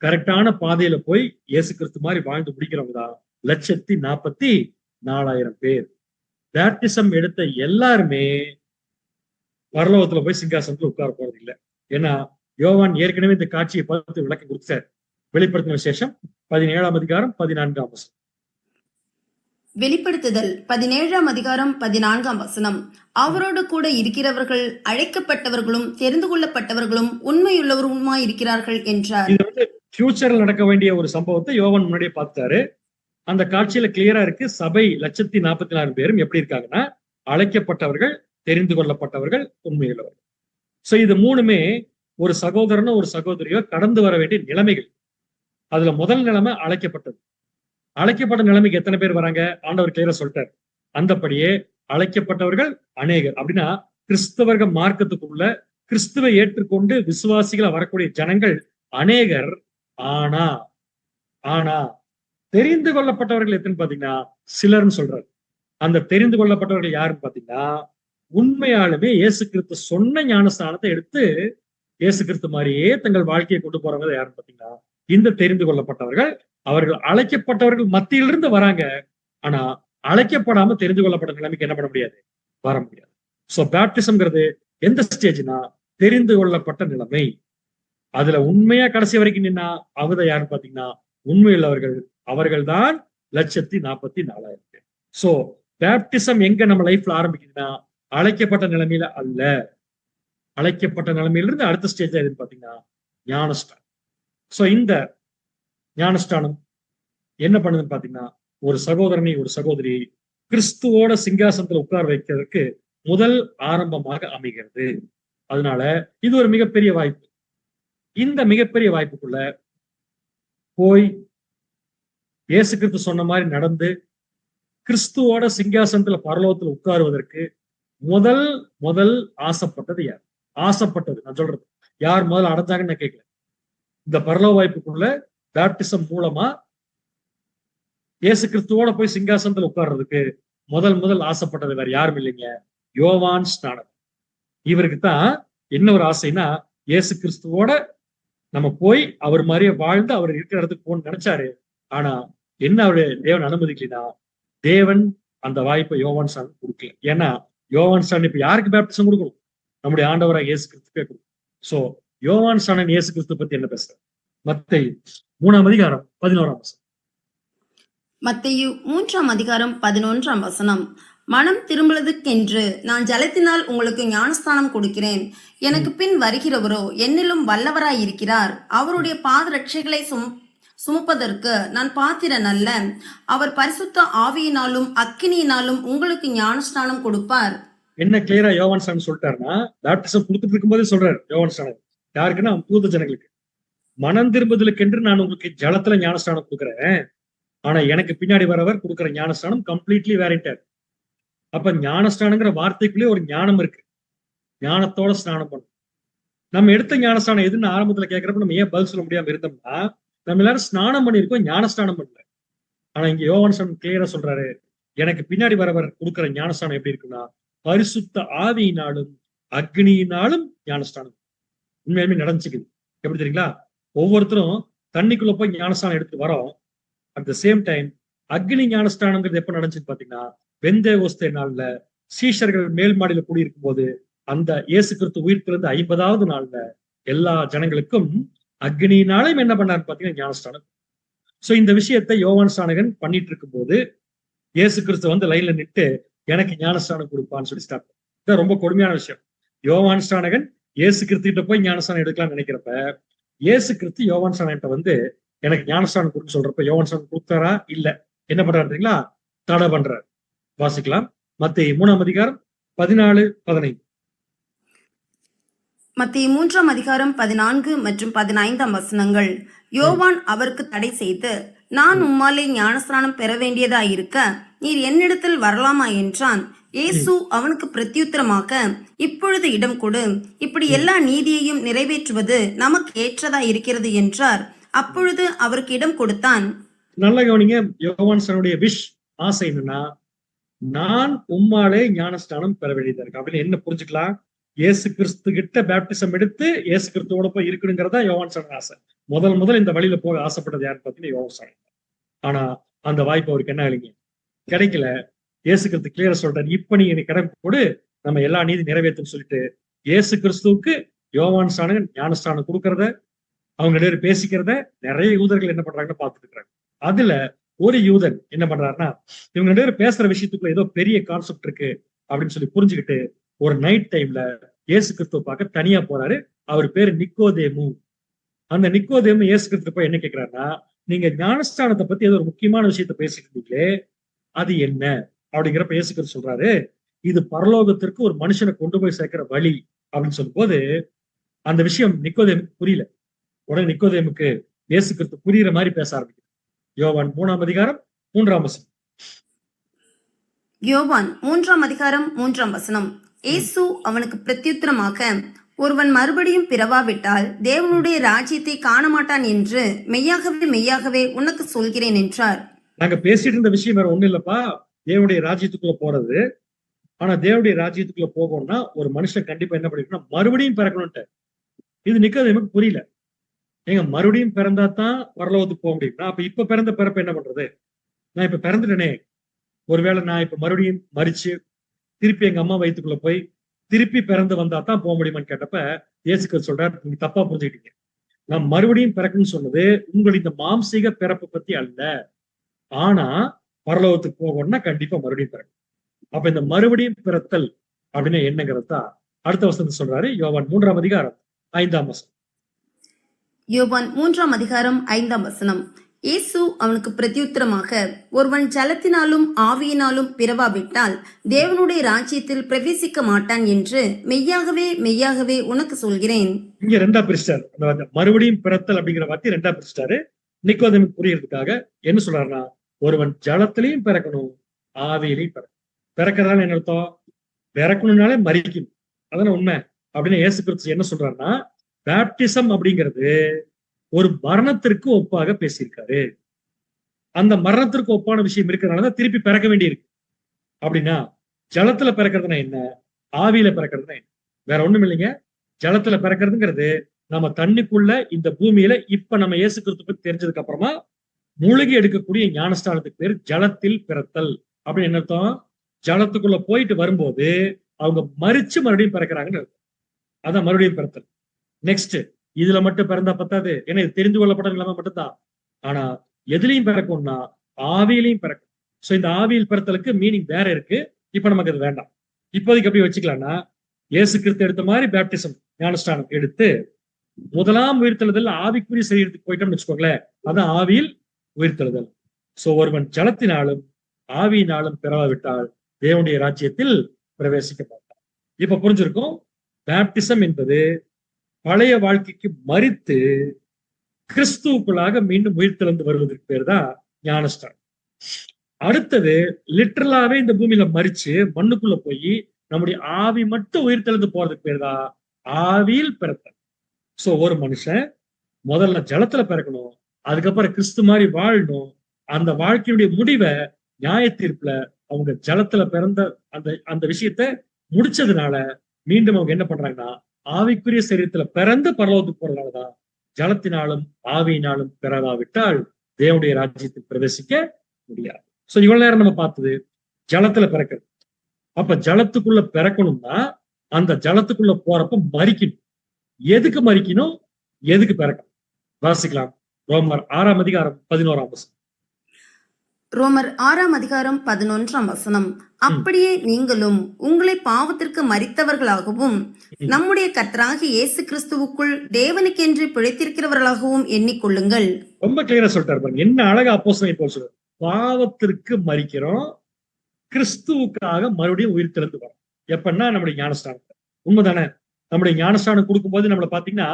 கரெக்டான பாதையில போய் இயேசு கிறிஸ்து மாதிரி வாழ்ந்து முடிக்கிறவங்க தான் 1,44,000 பேர். பேப்டிசம் எடுத்த எல்லாருமே பரலோகத்துல போய் சிங்காசனத்துல உட்கார போறது இல்லை. ஏன்னா யோவான் ஏற்கனவே இந்த காட்சியை பார்த்து விளக்கம் கொடுத்தார். வெளிப்படுத்தின விசேஷம் 17ஆம் அதிகாரம் 14ஆம் வசனம். வெளிப்படுத்துதல் 17ஆம் அதிகாரம் 14ஆம் வசனம். அவரோடு கூட இருக்கிறவர்கள் அழைக்கப்பட்டவர்களும் தெரிந்து கொள்ளப்பட்டவர்களும் உண்மையுள்ளவருமாய் இருக்கிறார்கள் என்றார். இது ஃபியூச்சர்ல நடக்க வேண்டிய ஒரு சம்பவத்தை யோவான் முன்னாடியே பார்த்தாரு. அந்த காட்சியில கிளியரா இருக்கு. சபை 1,44,000 பேரும் எப்படி இருக்காங்கன்னா, அழைக்கப்பட்டவர்கள், தெரிந்து கொள்ளப்பட்டவர்கள், உண்மையுள்ளவர்கள். சோ இது 3மே ஒரு சகோதரனோ ஒரு சகோதரியோ கடந்து வர வேண்டிய நிலைமைகள். அதுல முதல் நிலைமை அழைக்கப்பட்டது. அழைக்கப்பட்ட நிலைமைக்கு எத்தனை பேர் வராங்க ஆண்டவர் கிளியரா சொல்லிட்டார். அந்தபடியே அழைக்கப்பட்டவர்கள் அநேகர். அப்படின்னா கிறிஸ்தவர்கள் மார்க்கத்துக்குள்ள கிறிஸ்துவை ஏற்றுக்கொண்டு விசுவாசிகளா வரக்கூடிய ஜனங்கள் அநேகர். ஆனா தெரிந்து கொள்ளப்பட்டவர்கள் எத்தனை பாத்தீங்கன்னா சிலர்னு சொல்றாரு. அந்த தெரிந்து கொள்ளப்பட்டவர்கள் யாருன்னு பாத்தீங்கன்னா உண்மையாலுமே இயேசு கிறிஸ்து சொன்ன ஞானஸ்தானத்தை எடுத்து இயேசு கிறிஸ்து மாதிரியே தங்கள் வாழ்க்கையை கொண்டு போறவங்க யாருன்னு பாத்தீங்கன்னா இந்த தெரிந்து கொள்ளப்பட்டவர்கள். அவர்கள் அழைக்கப்பட்டவர்கள் மத்தியிலிருந்து வராங்க. ஆனா அழைக்கப்படாம தெரிந்து கொள்ளப்பட்ட நிலைமைக்கு என்ன பண்ண முடியாது, வர முடியாது. சோ பேப்டிசம்ங்கிறது எந்த ஸ்டேஜ்னா தெரிந்து கொள்ளப்பட்ட நிலைமை. அதுல உண்மையா கடைசி வரைக்கும் நின்னா அவங்க யாருன்னு பாத்தீங்கன்னா உண்மையுள்ளவர்கள். அவர்கள் தான் 1,44,000. சோ பேப்டிசம் எங்க நம்ம லைஃப்ல ஆரம்பிக்குதுன்னா அழைக்கப்பட்ட நிலைமையில அல்ல. அழைக்கப்பட்ட நிலைமையிலிருந்து அடுத்த ஸ்டேஜ் எதுன்னு பாத்தீங்கன்னா ஞானஸ்தானம். சோ இந்த ஞானஸ்தானம் என்ன பண்ணுதுன்னு பாத்தீங்கன்னா ஒரு சகோதரனை ஒரு சகோதரி கிறிஸ்துவோட சிங்காசனத்துல உட்கார வைக்கிறதுக்கு முதல் ஆரம்பமாக அமைகிறது. அதனால இது ஒரு மிகப்பெரிய வாய்ப்பு. இந்த மிகப்பெரிய வாய்ப்புக்குள்ள போய் இயேசு கிறிஸ்து சொன்ன மாதிரி நடந்து கிறிஸ்துவோட சிங்காசனத்துல பரலோகத்துல உட்காருவதற்கு முதல் ஆசைப்பட்டது யார்? ஆசைப்பட்டது நான் சொல்றது யார் முதல்ல அடைஞ்சாங்கன்னு நான் கேட்கல. இந்த பரலோக வாய்ப்புக்குள்ள பேப்டிசம் மூலமா இயேசு கிறிஸ்துவோட போய் சிங்காசனத்துல உட்கார்றதுக்கு முதல் ஆசைப்பட்டது வேற யாரும் இல்லைங்க, யோவான் ஸ்நானன். இவருக்கு தான் என்ன ஒரு ஆசைன்னா இயேசு கிறிஸ்துவோட நம்ம போய் அவர் மாதிரியே வாழ்ந்து அவர் இருக்கிற இடத்துக்கு போகணும்னு நினைச்சாரு. ஆனா என்ன அவரு தேவன் அனுமதிக்கலனா தேவன் அந்த வாய்ப்பை யோவான் ஸ்நானன் கொடுக்கல. ஏன்னா யோவான் ஸ்நானன் இப்ப யாருக்கு பேப்டிசம் கொடுக்கணும்? நம்முடைய ஆண்டவராக இயேசு கிறிஸ்துக்கே கொடுக்கும். சோ யோவான் ஸ்நானன் இயேசு கிறிஸ்து பத்தி என்ன பேசுற? மத்தேயு 3:11. மத்தேயு 3:11. மனம் திரும்புவதற்கென்று நான் ஜலத்தினால் உங்களுக்கு ஞானஸ்தானம் கொடுக்கிறேன். எனக்கு பின் வருகிறவரோ என்னிலும் வல்லவராயிருக்கிறார். அவருடைய பாதரட்சைகளை சுமப்பதற்கு நான் பாத்திரன் அல்ல. அவர் பரிசுத்த ஆவியினாலும் அக்கினியினாலும் உங்களுக்கு ஞானஸ்தானம் கொடுப்பார். என்ன கிளியரா யோவான் ஸ்நானன் சொல்லிட்டாருன்னா பேப்டிசம் கொடுத்துட்டு இருக்கும்போதே சொல்றாரு யோவான் ஸ்நானன் யாருக்குன்னா தூத ஜனங்களுக்கு, மனம் திரும்புதலுக்கென்று நான் உங்களுக்கு ஜலத்துல ஞானஸ்தானம் கொடுக்குறேன். ஆனா எனக்கு பின்னாடி வரவர் கொடுக்குற ஞானஸ்தானம் கம்ப்ளீட்லி வேறிட்டார். அப்ப ஞானஸ்தானங்கிற வார்த்தைக்குள்ளே ஒரு ஞானம் இருக்கு. ஞானத்தோட ஸ்நானம் பண்ணும். நம்ம எடுத்த ஞானஸ்தானம் எதுன்னு ஆரம்பத்துல கேட்கிறப்ப நம்ம ஏன் பதில் சொல்ல முடியாம இருந்தோம்னா நம்ம எல்லாரும் ஸ்நானம் பண்ணிருக்கோம், ஞானஸ்தானம் பண்ணல. ஆனா இங்க யோவான் ஸ்நானன் கிளியரா சொல்றாரு, எனக்கு பின்னாடி வரவர் கொடுக்குற ஞானஸ்தானம் எப்படி இருக்குன்னா பரிசுத்த ஆவியினாலும் அக்னியினாலும் ஞானஸ்தானம். உண்மையுமே நடந்துச்சுக்குது. எப்படி தெரியுங்களா? ஒவ்வொருத்தரும் தண்ணிக்குள்ள போய் ஞானஸ்தானம் எடுத்து வரோம். அட் த சேம் டைம் அக்னி ஞானஸ்தானம்ங்கிறது எப்ப நடந்துச்சுன்னு பாத்தீங்கன்னா பெந்தேகோஸ்தே நாள்ல சீஷர்கள் மேல் மாடியில கூடியிருக்கும் போது அந்த இயேசு கிறிஸ்து உயிர்த்தெழுந்த 50வது நாள்ல எல்லா ஜனங்களுக்கும் அக்னியினாலும் என்ன பண்ணாருன்னு பாத்தீங்கன்னா ஞானஸ்தானம். சோ இந்த விஷயத்தை யோவான் ஸ்நானகன் பண்ணிட்டு இருக்கும் போது இயேசு கிறிஸ்து வந்து லைன்ல நின்று எனக்கு ஞானஸ்தானம் கொடுப்பான்னு சொல்லி ஸ்டார்ட். இது ரொம்ப கொடுமையான விஷயம். யோவான் ஸ்நானகன் இயேசு கிறிஸ்து கிட்ட போய் ஞானஸ்தானம் எடுக்கலாம்னு நினைக்கிறப்ப இயேசு கிறிஸ்து யோவான் ஸ்நானகன்ட்ட வந்து எனக்கு ஞானஸ்தானம் கொடுன்னு சொல்றப்ப யோவான் ஸ்நானன் கொடுத்தாரா? இல்ல. என்ன பண்றாருங்களா? தடை பண்றாரு. வாசிக்கலாம். மத்தேயு 3:14-15. மத்தேயு 3:14 மற்றும் 15. யோவான் அவருக்கு தடை செய்து, நான் உம்மாலே ஞானஸ்நானம் பெற வேண்டியதாயிருக்க நீர் என்னிடத்தில் வரலாமா என்றான். இயேசு அவனுக்கு பிரத்யுத்தரமாக, இப்பொழுது இடம் கொடு, இப்படி எல்லா நீதியையும் நிறைவேற்றுவது நமக்கு ஏற்றதா இருக்கிறது என்றார். அப்பொழுது அவருக்கு இடம் கொடுத்தான். நல்ல கவனிங்க. யோவான் ஸ்நானனுடைய ஆசை என்னன்னா நான் உம்மாலே ஞானஸ்தானம் பெற வேண்டியதா இருக்கு அப்படின்னு என்ன புரிஞ்சுக்கலாம்? இயேசு கிறிஸ்து கிட்ட பேப்டிசம் எடுத்து இயேசு கிறிஸ்துவோட போய் இருக்கணுங்கிறதா யோவான் ஸ்நானன் ஆசை. முதல் இந்த வழியில போக ஆசைப்பட்டது யாருன்னு பாத்தீங்கன்னா யோவான் ஸ்நானன். ஆனா அந்த வாய்ப்பு அவருக்கு என்ன இல்லைங்க, கிடைக்கல. இயேசு கிறிஸ்து கிளியரா சொல்றாரு, இப்ப நீ எனக்கு கடன் கொடு, நம்ம எல்லா நீதி நிறைவேற்றுன்னு சொல்லிட்டு இயேசு கிறிஸ்துவுக்கு யோவான் ஸ்நானன் ஞானஸ்தானம் கொடுக்கறத அவங்க நேரம் பேசிக்கிறத நிறைய யூதர்கள் என்ன பண்றாங்கன்னு பார்த்துட்டு இருக்காங்க. அதுல ஒரு யூதன் என்ன பண்றாருன்னா இவங்க நேரம் பேசுற விஷயத்துக்குள்ள ஏதோ பெரிய கான்செப்ட் இருக்கு அப்படின்னு சொல்லி புரிஞ்சுக்கிட்டு ஒரு நைட் டைம்ல இயேசு கிறிஸ்துவ பார்க்க தனியா போறாரு. அவர் பேரு நிக்கோதேமு. அந்த நிக்கோதேமு இயேசு கிறிஸ்து போய் என்ன கேட்கிறாருன்னா, நீங்க ஞானஸ்தானத்தை பத்தி ஏதோ ஒரு முக்கியமான விஷயத்த பேசிட்டு இருந்தீங்களே, அது என்ன அப்படிங்கிறப்ப இயேசு கிறிஸ்து சொல்றாரு, இது பரலோகத்திற்கு ஒரு மனுஷனை கொண்டு போய் சேர்க்கிற வழி அப்படின்னு சொல்லும் போது அந்த விஷயம் நிக்கோதேமுக்கு புரியல. உடனே நிக்கோதேமுக்கு இயேசு கிறிஸ்து புரியுற மாதிரி பேச ஆரம்பிக்கிறார். யோவான் 3:3. யோவான் 3:3. இயேசு அவனுக்கு பிரத்யுத்தரமாக, ஒருவன் மறுபடியும் பிறவாவிட்டால் தேவனுடைய ராஜ்யத்தை காண மாட்டான் என்று மெய்யாகவே உனக்கு சொல்கிறேன் என்றார். நாங்க பேசிட்டு இருந்த விஷயம் வேற ஒண்ணு இல்லப்பா, தேவனுடைய ராஜ்யத்துக்குள்ள போறது. ஆனா தேவனுடைய ராஜ்யத்துக்குள்ள போகணும்னா ஒரு மனுஷன் கண்டிப்பா என்ன பண்ணிருக்கணும், மறுபடியும் பிறக்கணும்ட்டு. இது நிக்கோதேமுக்கு புரியல. ஏங்க மறுபடியும் பிறந்தா தான் பரலோகத்துக்கு போக முடியும். அப்ப இப்ப பிறந்த பிறப்ப என்ன பண்றது? நான் இப்ப பிறந்துட்டேனே, ஒருவேளை நான் இப்ப மறுபடியும் மறிச்சு திருப்பி எங்க அம்மா வயிற்றுக்குள்ள போய் திருப்பி பிறந்து வந்தா தான் போக முடியுமான்னு கேட்டப்ப இயேசு சொல்றாரு, நீங்க தப்பா புரிஞ்சுக்கிட்டீங்க. நான் மறுபடியும் பிறக்குன்னு சொன்னது உங்களுடைய இந்த மாம்சீக பிறப்பு பத்தி அல்ல. ஆனா பரலோகத்துக்கு போகணும்னா கண்டிப்பா மறுபடியும் பிறக்கும். அப்ப இந்த மறுபடியும் பிறத்தல் அப்படின்னு என்னங்கிறது தான் அடுத்த வசனத்தை சொல்றாரு. யோவான் 3ஆம் அதிகாரம் 5ஆம் வசனம். யோவான் 3ஆம் அதிகாரம் 5ஆம் வசனம். இயேசு அவனுக்கு பிரதியுத்தரமாக, ஒருவன் ஜலத்தினாலும் ஆவியினாலும் பிறவாவிட்டால் தேவனுடைய ராஜ்யத்தில் பிரவேசிக்க மாட்டான் என்று மெய்யாகவே மெய்யாகவே உனக்கு சொல்கிறேன். இங்க ரெண்டா பிரிச்சிட்டாரு. அந்த மறுபடியும் பிறத்தல் அப்படிங்கிற வார்த்தை ரெண்டா பிரிச்சிட்டாரு. நிக்கோதேமுக்கு புரியறதுக்காக என்ன சொல்றாருன்னா, ஒருவன் ஜலத்திலையும் பிறக்கணும், ஆவியிலையும் பிறக்கணும். பிறக்கிறதால என்ன அர்த்தம்? பிறக்கணும்னாலே மரிக்கணும், அதான உண்மை அப்படின்னு இயேசு கிறிஸ்து என்ன சொல்றாருன்னா, பேப்டிசம் அப்படிங்கிறது ஒரு மரணத்திற்கு ஒப்பாக பேசியிருக்காரு. அந்த மரணத்திற்கு ஒப்பான விஷயம் இருக்கிறதுனாலதான் திருப்பி பிறக்க வேண்டியிருக்கு. அப்படின்னா ஜலத்துல பிறக்கிறதுனா என்ன, ஆவியில பிறக்கிறதுனா என்ன? வேற ஒண்ணும் இல்லைங்க. ஜலத்துல பிறக்கிறதுங்கிறது நம்ம தண்ணிக்குள்ள இந்த பூமியில இப்ப நம்ம இயேசு கிறிஸ்து பத்தி தெரிஞ்சதுக்கு அப்புறமா மூழ்கி எடுக்கக்கூடிய ஞானஸ்தானத்துக்கு பேர் ஜலத்தில் பிறத்தல் அப்படின்னு என்ன அர்த்தம்? ஜலத்துக்குள்ள போயிட்டு வரும்போது அவங்க மரிச்சு மறுபடியும் பிறக்கிறாங்கன்னு அர்த்தம். அதான் மறுபடியும் பிறத்தல். நெக்ஸ்ட், இதுல மட்டும் பிறந்தா பத்தாது, ஏன்னா இது தெரிந்து கொள்ளப்பட்ட நிலைமை மட்டும்தான். ஆனா எதுலையும் பிறக்கும்னா ஆவியிலையும் பிறக்கும். சோ இந்த ஆவியில் பிறத்தலுக்கு மீனிங் வேற இருக்கு. இப்ப நமக்கு அது வேண்டாம். இப்போதைக்கு எப்படி வச்சுக்கலாம்னா, இயேசு கிறிஸ்து எடுத்த மாதிரி பேப்டிசம் ஞானஸ்தானம் எடுத்து முதலாம் உயிர்த்தெழுதல் ஆவிக்குரிய சரீரத்துக்கு போயிட்டோம்னு வச்சுக்கோங்களேன், அதான் ஆவியில் உயிர்த்தெழுதல். சோ ஒருவன் ஜலத்தினாலும் ஆவியினாலும் பிறவாவிட்டால் தேவனுடைய ராஜ்யத்தில் பிரவேசிக்க மாட்டான். இப்ப புரிஞ்சிருக்கும். பேப்டிசம் என்பது பழைய வாழ்க்கைக்கு மரித்து கிறிஸ்துவுக்குள்ளாக மீண்டும் உயிர்த்தெழுந்து வருவதற்கு பேர் தான் ஞானஸ்தானம். அடுத்தது லிட்டரலாவே இந்த பூமியில மரிச்சு மண்ணுக்குள்ள போய் நம்முடைய ஆவி மட்டும் உயிர்த்தெழுந்து போறதுக்கு பேர் தான் ஆவியில் பிறத்தல். சோ ஒரு மனுஷன் முதல்ல ஜலத்துல பிறக்கணும், அதுக்கப்புறம் கிறிஸ்து மாதிரி வாழணும். அந்த வாழ்க்கையுடைய முடிவை நியாய தீர்ப்புல அவங்க ஜலத்துல பிறந்த அந்த அந்த விஷயத்த முடிச்சதுனால மீண்டும் அவங்க என்ன பண்றாங்கன்னா, ஆவிக்குரிய சரீரத்துல பிறந்து பரலோகத்துக்கு போறதுனாலதான் ஜலத்தினாலும் ஆவியினாலும் பிறவாவிட்டால் தேவனுடைய ராஜ்யத்தில் பிரவேசிக்க முடியாது. சோ இவ்வளவு நேரம் நம்ம பார்த்தது ஜலத்துல பிறக்கிறது. அப்ப ஜலத்துக்குள்ள பிறக்கணும்னா அந்த ஜலத்துக்குள்ள போறப்ப மரிக்கணும். எதுக்கு மரிக்கணும், எதுக்கு பிறக்கணும்? வாசிக்கலாம். ரோமர் 6ஆம் அதிகாரம் 11ஆம் வசனம். ரோமர் 6ஆம் அதிகாரம் 11ஆம் வசனம். அப்படியே நீங்களும் உங்களை பாவத்திற்கு மரித்தவர்களாகவும் நம்முடைய கர்த்தராகிய இயேசு கிறிஸ்துவுக்குள் தேவனுக்கென்று பிழைத்திருக்கிறவர்களாகவும் எண்ணிக்கொள்ளுங்கள். ரொம்ப கிளியரா சொல்லிட்டாரு பாருங்க. என்ன அழகா அப்போஸ்தலன் இப்போ சொல்றாரு. பாவத்திற்கு மரிக்கிறோம், கிறிஸ்துவுக்காக மறுபடியும் உயிர் தெழுந்து வரோம். எப்பன்னா நம்முடைய ஞானஸ்தானத்தை. உண்மைதானே? நம்முடைய ஞானஸ்தானம் கொடுக்கும்போது நம்மளை பாத்தீங்கன்னா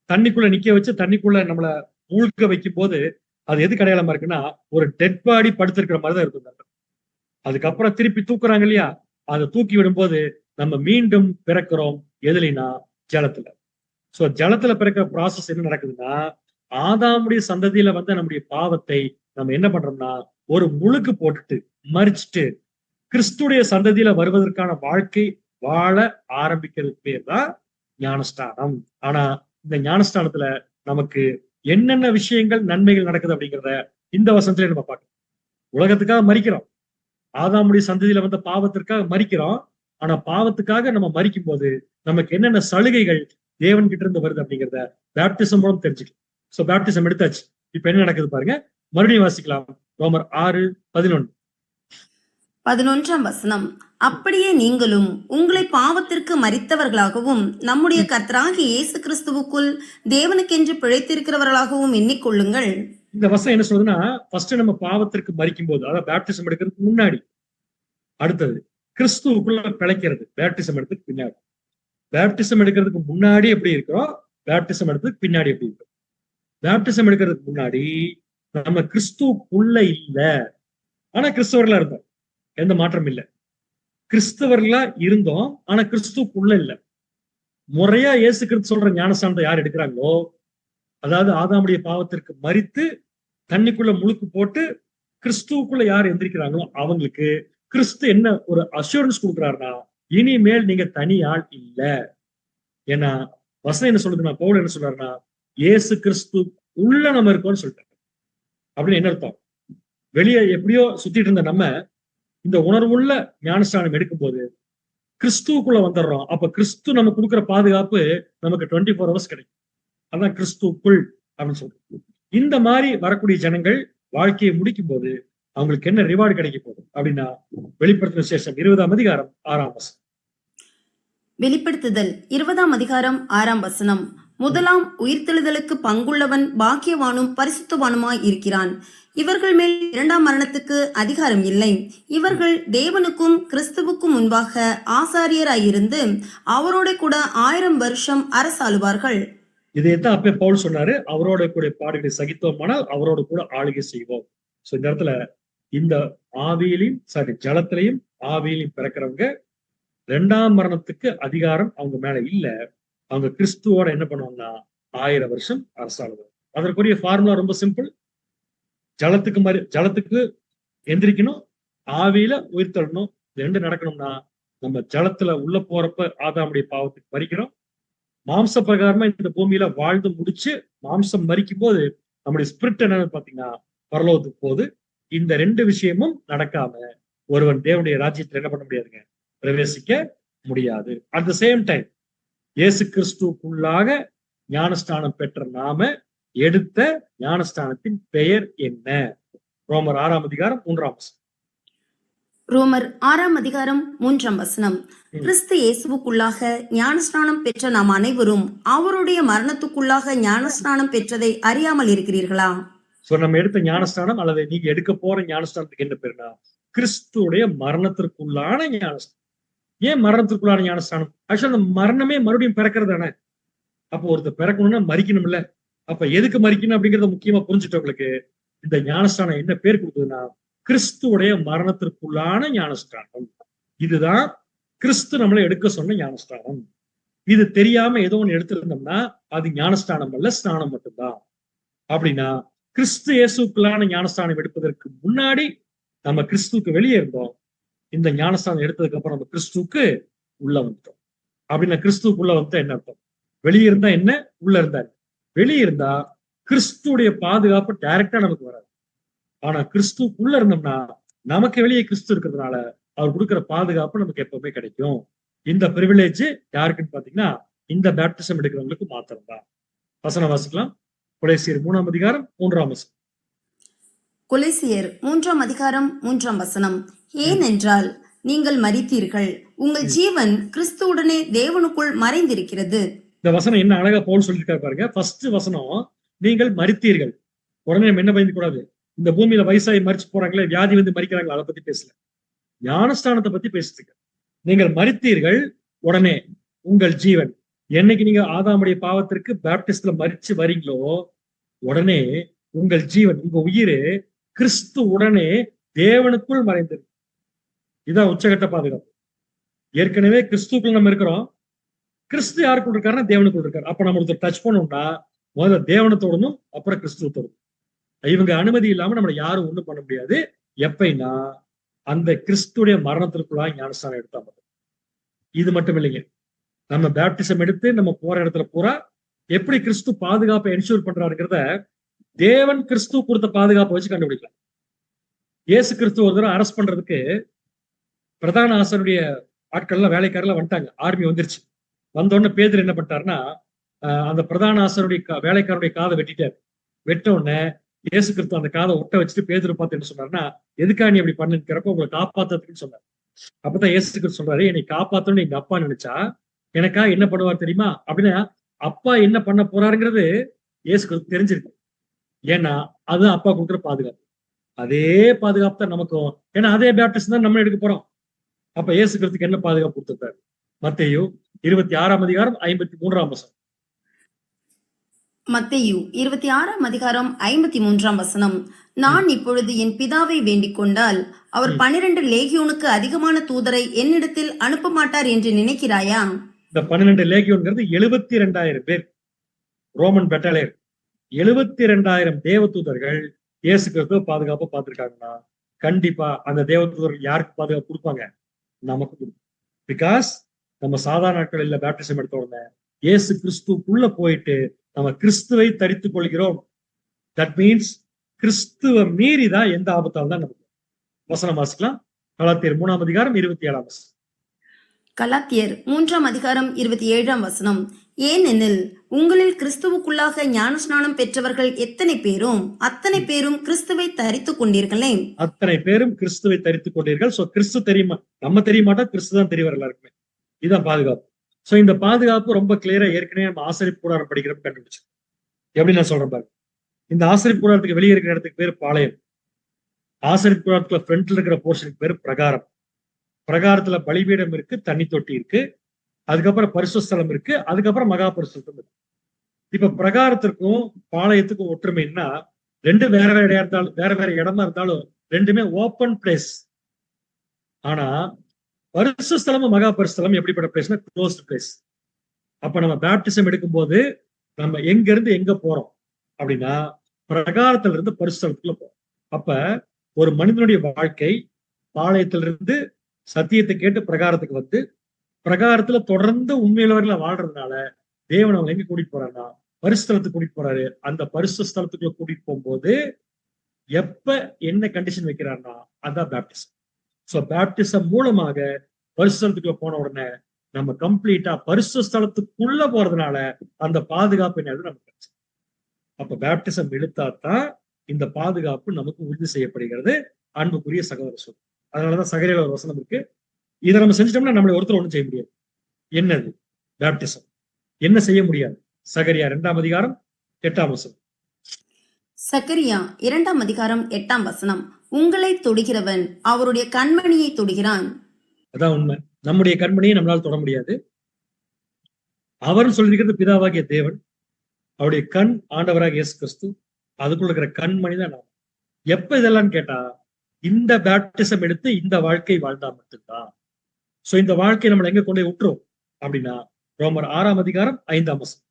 தண்ணிக்குள்ள நிக்க வச்சு தண்ணிக்குள்ள நம்மளை மூழ்க வைக்கும் போது அது எதுக்கு அடையாளமா இருக்குன்னா, ஒரு டெட் பாடி படுத்திருக்கிற மாதிரிதான் இருக்கும். அதுக்கப்புறம் திருப்பி தூக்குறாங்க இல்லையா, அதை தூக்கி விடும்போது நம்ம மீண்டும் பிறக்கிறோம். எதுலைனா ஜலத்துல. சோ ஜலத்துல பிறக்கிற ப்ராசஸ் என்ன நடக்குதுன்னா, ஆதாமுடைய சந்ததியில வந்து நம்முடைய பாவத்தை நம்ம என்ன பண்றோம்னா ஒரு முழுக்கு போட்டுட்டு மறிச்சுட்டு கிறிஸ்துடைய சந்ததியில வருவதற்கான வாழ்க்கை வாழ ஆரம்பிக்கிறது பேர் தான் ஞானஸ்தானம். ஆனா இந்த ஞானஸ்தானத்துல நமக்கு என்னென்ன விஷயங்கள் நன்மைகள் நடக்குது அப்படிங்கிறத இந்த வசனத்திலே நம்ம பார்க்கணும். உலகத்துக்காக மரிக்கிறோம், ஆதாமுடைய சந்ததியில வந்த பாவத்திற்காக மரிக்கிறோம். ஆனா பாவத்துக்காக நம்ம மரிக்கும் போது நமக்கு என்னென்ன சலுகைகள் தேவன் கிட்ட இருந்து வருது அப்படிங்கிறத பேப்டிசம் மூலம் தெரிஞ்சுக்கலாம். சோ பேப்டிசம் எடுத்தாச்சு. இப்ப என்ன நடக்குது பாருங்க. மறுபடியும் வாசிக்கலாம். ரோமர் 6:11. 11ஆம் வசனம். அப்படியே நீங்களும் உங்களை பாவத்திற்கு மரித்தவர்களாகவும் நம்முடைய கர்த்தராகிய இயேசு கிறிஸ்துவுக்குள் தேவனுக்கென்று பிழைத்திருக்கிறவர்களாகவும் எண்ணிக்கொள்ளுங்கள். இந்த வசனம் என்ன சொல்றதுன்னா, ஃபர்ஸ்ட் நம்ம பாவத்திற்கு மரிக்கும் போது, அதாவது பேப்டிசம் எடுக்கிறதுக்கு முன்னாடி, அடுத்தது கிறிஸ்துவுக்குள்ள பிழைக்கிறது பேப்டிசம் எடுத்துக்கு பின்னாடி. பேப்டிசம் எடுக்கிறதுக்கு முன்னாடி எப்படி இருக்கிறோம், பேப்டிசம் எடுத்ததுக்கு பின்னாடி எப்படி இருக்கும். பேப்டிசம் எடுக்கிறதுக்கு முன்னாடி நம்ம கிறிஸ்துவுக்குள்ள இல்ல, ஆனா கிறிஸ்தவர்களா இருந்தோம். எந்த மாற்றம் இல்லை. கிறிஸ்தவர்களா இருந்தோம், ஆனா கிறிஸ்துவுக்குள்ள இல்ல. முறையா இயேசு கிறிஸ்து சொல்ற ஞானஸ்தானத்தை யார் எடுக்கிறாங்களோ, அதாவது ஆதாமுடைய பாவத்திற்கு மரித்து தண்ணிக்குள்ள முழுக்கு போட்டு கிறிஸ்துவுக்குள்ள யார் எந்திரிக்கிறாங்களோ அவங்களுக்கு கிறிஸ்து என்ன ஒரு அஷூரன்ஸ் கொடுக்குறாருன்னா, இனிமேல் நீங்க தனி ஆள் இல்ல. ஏன்னா வசனம் என்ன சொல்லுதுன்னா, பவுல் என்ன சொல்றாருன்னா, இயேசு கிறிஸ்து உள்ள நம்ம இருக்கோம்னு சொல்லிட்டாங்க. அப்படின்னு என்ன அர்த்தம்? வெளியே எப்படியோ சுத்திட்டு இருந்த நம்ம இந்த உணர்வுள்ள ஞானஸ்தானம் எடுக்கும் போது கிறிஸ்துவுக்குள்ள வந்துடுறோம். அப்ப கிறிஸ்து நம்ம கொடுக்குற பாதுகாப்பு நமக்கு 24 hours கிடைக்கும். அதான் கிறிஸ்துவுக்குள் அப்படின்னு சொல்றோம். இந்த மாதிரி வரக்கூடிய ஜனங்கள் வாழ்க்கையை முடிக்கும் போது அவங்களுக்கு என்ன ரிவார்டு கிடைக்க போகுது அப்படின்னா வெளிப்படுத்தின விசேஷம் 20ஆம் அதிகாரம் 6ஆம் வசனம். வெளிப்படுத்துதல் 20ஆம் அதிகாரம் 6ஆம் வசனம். முதலாம் உயிர்த்தெழுதலுக்கு பங்குள்ளவன் பாக்கியவானும் பரிசுத்தவானுமாய் இருக்கிறான். இவர்கள் மேல் இரண்டாம் மரணத்துக்கு அதிகாரம் இல்லை. இவர்கள் தேவனுக்கும் கிறிஸ்துவுக்கும் முன்பாக ஆசாரியராயிருந்து அவரோட கூட 1000 வருஷம் அரசாளுவார்கள். இதைத்தான் அப்பே பவுல் சொன்னாரு, அவரோட கூட பாடுகளை சகித்தோமானால் அவரோட கூட ஆளுகை செய்வோம். சோ இந்த இடத்துல இந்த ஆவியிலையும் ஜலத்திலையும் ஆவியிலையும் பிறக்கிறவங்க இரண்டாம் மரணத்துக்கு அதிகாரம் அவங்க மேல இல்ல. அவங்க கிறிஸ்துவோட என்ன பண்ணுவாங்கன்னா 1000 வருஷம் அரசாளுவாங்க. அதற்குரிய ஃபார்முலா ரொம்ப சிம்பிள். ஜலத்துக்கு எந்திரிக்கணும், ஆவியில உயிர் தள்ளணும். ரெண்டு நடக்கணும்னா நம்ம ஜலத்துல உள்ள போறப்ப ஆதாமுடைய பாவத்துக்கு மறிக்கிறோம். மாம்ச பிரகாரமா இந்த பூமியில வாழ்ந்து முடிச்சு மாம்சம் மறிக்கும் போது நம்முடைய ஸ்பிரிட் என்னன்னு பாத்தீங்கன்னா பரலோகத்துக்கு போகுது. இந்த ரெண்டு விஷயமும் நடக்காம ஒருவன் தேவனுடைய ராஜ்யத்துல என்ன பண்ண முடியாதுங்க, பிரவேசிக்க முடியாது. அட் த சேம் டைம் இயேசு கிறிஸ்துக்குள்ளாக ஞானஸ்தானம் பெற்ற நாம எடுத்த ஞானஸ்தானத்தின் பெயர் என்ன? ரோமர் 6ஆம் அதிகாரம் 3ஆம் வசனம். ரோமர் 6ஆம் அதிகாரம் 3ஆம் வசனம். கிறிஸ்து இயேசுவுக்குள்ளாக ஞானஸ்நானம் பெற்ற நாம் அனைவரும் அவருடைய மரணத்துக்குள்ளாக ஞானஸ்நானம் பெற்றதை அறியாமல் இருக்கிறீர்களா? சோ நம்ம எடுத்த ஞானஸ்தானம் அல்லது நீங்க எடுக்க போற ஞானஸ்தானத்துக்கு என்ன பேருனா கிறிஸ்துடைய மரணத்திற்குள்ளான ஞானஸ்தானம். ஏன் மரணத்திற்குள்ளான ஞானஸ்தானம்? ஆக்சுவலா அந்த மரணமே மறுபடியும் பிறக்கிறது தானே. அப்போ ஒருத்தர் பிறக்கணும்னா மறிக்கணும்ல. அப்ப எதுக்கு மறிக்கணும் அப்படிங்கறத முக்கியமா புரிஞ்சுட்டவங்களுக்கு இந்த ஞானஸ்தானம் என்ன பேர் கொடுத்ததுன்னா கிறிஸ்துவுடைய மரணத்திற்குள்ளான ஞானஸ்தானம். இதுதான் கிறிஸ்து நம்மளை எடுக்க சொன்ன ஞானஸ்தானம். இது தெரியாம ஏதோ ஒண்ணு எடுத்திருந்தோம்னா அது ஞானஸ்தானம் அல்ல, ஸ்நானம் மட்டும்தான். அப்படின்னா கிறிஸ்து இயேசுக்குள்ளான ஞானஸ்தானம் எடுப்பதற்கு முன்னாடி நம்ம கிறிஸ்துவுக்கு வெளியே இருந்தோம். இந்த ஞானஸ்தானம் எடுத்ததுக்கு அப்புறம் நம்ம கிறிஸ்துவுக்கு உள்ள வந்துட்டோம். அப்படின்னா கிறிஸ்துவுக்குள்ள வந்து என்ன அர்த்தம்? வெளியே இருந்தா என்ன, உள்ள இருந்தா என்ன? வெளியே இருந்தா கிறிஸ்துடைய பாதுகாப்பு டைரக்டா நமக்கு வராது. ஆனா கிறிஸ்துக்குள்ள இருந்தோம்னா நமக்கு வெளியே கிறிஸ்து இருக்கிறதுனால அவர் கொடுக்குற பாதுகாப்பு நமக்கு எப்பவுமே கிடைக்கும். இந்த பிரிவிலேஜ் யாருக்குன்னு பாத்தீங்கன்னா இந்த பேப்டிசம் எடுக்கிறவங்களுக்கு மாத்திரம்தான். வசனம் வாசிக்கலாம். கொலேசியர் 3ஆம் அதிகாரம் 3ஆம் வசனம். கொலேசியர் 3ஆம் அதிகாரம் 3ஆம் வசனம். ஏனென்றால் நீங்கள் மரித்தீர்கள், உங்கள் ஜீவன் கிறிஸ்துவுடனே தேவனுக்குள் மறைந்திருக்கிறது. இந்த வசனம் என்ன அழகா பவுல் சொல்லியிருக்காரு பாருங்க. ஃபர்ஸ்ட் வசனம் நீங்கள் மரித்தீர்கள். உடனே நம்ம என்ன பயந்து கூடாது, இந்த பூமியில வயசாகி மரிச்சு போறாங்களே, வியாதி வந்து மரிக்கிறாங்களா, அதை பத்தி பேசல. ஞானஸ்தானத்தை பத்தி பேசுறீங்க. நீங்கள் மரித்தீர்கள், உடனே உங்கள் ஜீவன். என்னைக்கு நீங்க ஆதாமுடைய பாவத்திற்கு பேப்டிஸ்ட்ல மரிச்சு வரீங்களோ உடனே உங்கள் ஜீவன், உங்க உயிர் கிறிஸ்து உடனே தேவனுக்குள் மறைந்திருக்கு. இதான் உச்சகட்ட பாதுகாப்பு. ஏற்கனவே கிறிஸ்துக்குள் நம்ம இருக்கிறோம். கிறிஸ்து யாருக்குள் இருக்காருன்னா தேவனுக்குள் இருக்காரு. அப்ப நம்ம ஒருத்தர் டச் பண்ணோம்னா முதல்ல தேவனத்தோடனும் அப்புறம் கிறிஸ்துவத்தோடும். இவங்க அனுமதி இல்லாம நம்மளை யாரும் ஒண்ணும் பண்ண முடியாது. எப்பைன்னா அந்த கிறிஸ்துடைய மரணத்திற்குள்ளா ஞானஸ்தானம் எடுத்தா மட்டும். இது மட்டும் இல்லைங்க, நம்ம பேப்டிசம் எடுத்து நம்ம போற இடத்துல பூரா எப்படி கிறிஸ்து பாதுகாப்பை என்ஷூர் பண்றாருங்கிறத தேவன் கிறிஸ்து கொடுத்த பாதுகாப்பை வச்சு கண்டுபிடிக்கலாம். இயேசு கிறிஸ்து ஒரு தடவை அரெஸ்ட் பண்றதுக்கு பிரதான ஆசனுடைய ஆட்கள்லாம் வேலைக்காரெல்லாம் வந்துட்டாங்க. ஆர்மி வந்துருச்சு. வந்தோடனே பேதுரு என்ன பண்ணிட்டாருன்னா அந்த பிரதான ஆசனுடைய வேலைக்காரருடைய காதை வெட்டிட்டாரு. வெட்ட உடனே இயேசு கிறிஸ்து அந்த காதை ஒட்ட வச்சுட்டு பேதுரு பார்த்து என்ன சொன்னாருன்னா, எதுக்கா நீ அப்படி பண்ணிருக்கிறப்ப உங்களை காப்பாத்துறதுன்னு சொன்னார். அப்பதான் இயேசு கிறிஸ்து சொல்றாரு, என்னை காப்பாத்தணும்னு எங்க அப்பா நினைச்சா எனக்கா என்ன பண்ணுவார் தெரியுமா? அப்படின்னா அப்பா என்ன பண்ண போறாருங்கிறது இயேசு கிறிஸ்து தெரிஞ்சிருக்கு. ஏன்னா அதுதான் அப்பா கொடுக்குற பாதுகாப்பு. அதே பாதுகாப்பு தான் நமக்கும். ஏன்னா அதே பேப்டிஸ்ட் தான் நம்ம எடுக்க போறோம். அப்ப இயேசு கிறிஸ்துக்கு என்ன பாதுகாப்பு கொடுத்திருக்காரு? மத்தேயு 26ஆம் அதிகாரம் 53ஆம் வசனம். மத்தேயு 26ஆம் அதிகாரம் 53ஆம் வசனம். நான் இப்பொழுது என் பிதாவை வேண்டிக் கொண்டால் அவர் 12 லேகியோனுக்கு அதிகமான தூதரை என்னிடத்தில் அனுப்ப மாட்டார் என்று நினைக்கிறாயா? இந்த 12 லேகியோன்கிறது 72,000 பேர் ரோமன் பெட்டாலியர். 72,000 தேவதூதர்கள் இயேசு கிறிஸ்துவ பாதுகாப்பு பார்த்திருக்காங்கன்னா கண்டிப்பா அந்த தேவதூதர்கள் யாருக்கு பாதுகாப்பு கொடுப்பாங்க? நமக்கு கொடுக்கும். பிகாஸ் நம்ம சாதாரண நாட்கள் இல்ல, பேப்டிசம் எடுத்த உடனே இயேசு கிறிஸ்துக்குள்ள போயிட்டு நம்ம கிறிஸ்துவை தரித்துக் கொள்கிறோம். தட் மீன்ஸ் கிறிஸ்துவ மீறிதான் எந்த ஆபத்தால் தான் நமக்கு. வசனம் வாசிக்கலாம். கலாத்தியர் 3ஆம் அதிகாரம் 27ஆம் வசனம். கலாத்தியர் 3ஆம் அதிகாரம் 27ஆம் வசனம். ஏனெனில் உங்களில் கிறிஸ்துவுக்குள்ளாக ஞானஸ்நானம் பெற்றவர்கள் எத்தனை பேரும் அத்தனை பேரும் கிறிஸ்துவை தரித்துக் கொண்டீர்களே. அத்தனை பேரும் கிறிஸ்துவை தரித்துக் கொண்டீர்கள். சோ கிறிஸ்து தெரியுமா? நம்ம தெரிய மாட்டோம், கிறிஸ்து தான் தெரியவர் எல்லாருக்குமே. இதுதான் பாதுகாப்பு. சோ இந்த பாதுகாப்பு ரொம்ப கிளியரா ஏற்கனவே நம்ம ஆசிரியர் கூடாரம் படிக்கிறப்ப கண்டுபிடிச்சு. எப்படி நான் சொல்றேன் பாருங்க. இந்த ஆசிரியர் கூடாரத்துக்கு வெளியே இருக்கிற இடத்துக்கு பேர் பாளையம். ஆசிரியர் கூடாரத்துல ஃப்ரண்ட்ல இருக்கிற போர்ஷனுக்கு பேர் பிரகாரம். பிரகாரத்துல பலிபீடம் இருக்கு, தண்ணி தொட்டி இருக்கு, அதுக்கப்புறம் பரிசுத்தலம் இருக்கு, அதுக்கப்புறம் மகா பரிசுத்தம் இருக்கு. இப்ப பிரகாரத்திற்கும் பாளையத்துக்கும் ஒற்றுமைன்னா ரெண்டு வேற வேற இடம் இருந்தாலும் வேற வேற இடமா இருந்தாலும் ரெண்டுமே ஓப்பன் பிளேஸ். ஆனா பரிசுத்தலமும் மகா பரிசுத்தலம் எப்படிப்பட்ட பிளேஸ்னா க்ளோஸ்ட் பிளேஸ். அப்ப நம்ம பேப்டிசம் எடுக்கும் போது நம்ம எங்க இருந்து எங்க போறோம் அப்படின்னா பிரகாரத்துல இருந்து பரிசுத்தலத்துக்குள்ள போறோம். அப்ப ஒரு மனிதனுடைய வாழ்க்கை பாளையத்திலிருந்து சத்தியத்தை கேட்டு பிரகாரத்துக்கு வந்து பிரகாரத்துல தொடர்ந்து உண்மையுள்ளவர்களை வாழ்றதுனால தேவன் அவங்க எங்க கூட்டிட்டு போறாருன்னா பரிசுத்தலத்துக்கு கூட்டிட்டு போறாரு. அந்த பரிசுத்தலத்துக்குள்ள கூட்டிட்டு போகும்போது எப்ப என்ன கண்டிஷன் வைக்கிறாருன்னா அதான் பேப்டிசம். சோ பேப்டிசம் மூலமாக பரிசுத்தலத்துக்குள்ள போன உடனே நம்ம கம்ப்ளீட்டா பரிசுத்தலத்துக்குள்ள போறதுனால அந்த பாதுகாப்பு என்னது நமக்கு கிடைச்சு. அப்ப பேப்டிசம் எடுத்தாதான் இந்த பாதுகாப்பு நமக்கு உறுதி செய்யப்படுகிறது. அன்புக்குரிய சகோதர சொல். அதனாலதான் சகரியில ஒரு வசனம் இருக்கு. இதை நம்ம செஞ்சிட்டோம்னா நம்மளை ஒருத்தர் ஒண்ணும் செய்ய முடியாது. என்னது? பேப்டிசம். என்ன செய்ய முடியாது? சகரியா 2ஆம் அதிகாரம் 8ஆம் வசனம். சகரியா 2ஆம் அதிகாரம் 8ஆம் வசனம். உங்களை தொடுகிறவன் அவருடைய கண்மணியை தொடுகிறான். அதான் உண்மை. நம்முடைய கண்மணியை நம்மளால தொட முடியாது. அவரும் சொல்லியிருக்கிறது பிதாவாகிய தேவன். அவருடைய கண் ஆண்டவராக இயேசு கிறிஸ்து. அதுக்குள்ள இருக்கிற கண்மணி தான் நாம். எப்ப இதெல்லாம் கேட்டா இந்த பேப்டிசம் எடுத்து இந்த வாழ்க்கை வாழ்ந்தா மட்டும்தான். சோ இந்த வாழ்க்கை நம்மளை எங்க கொண்டு விட்டுரும் அப்படின்னா ரோமர் 6ஆம் அதிகாரம் 5ஆம் வசனம்.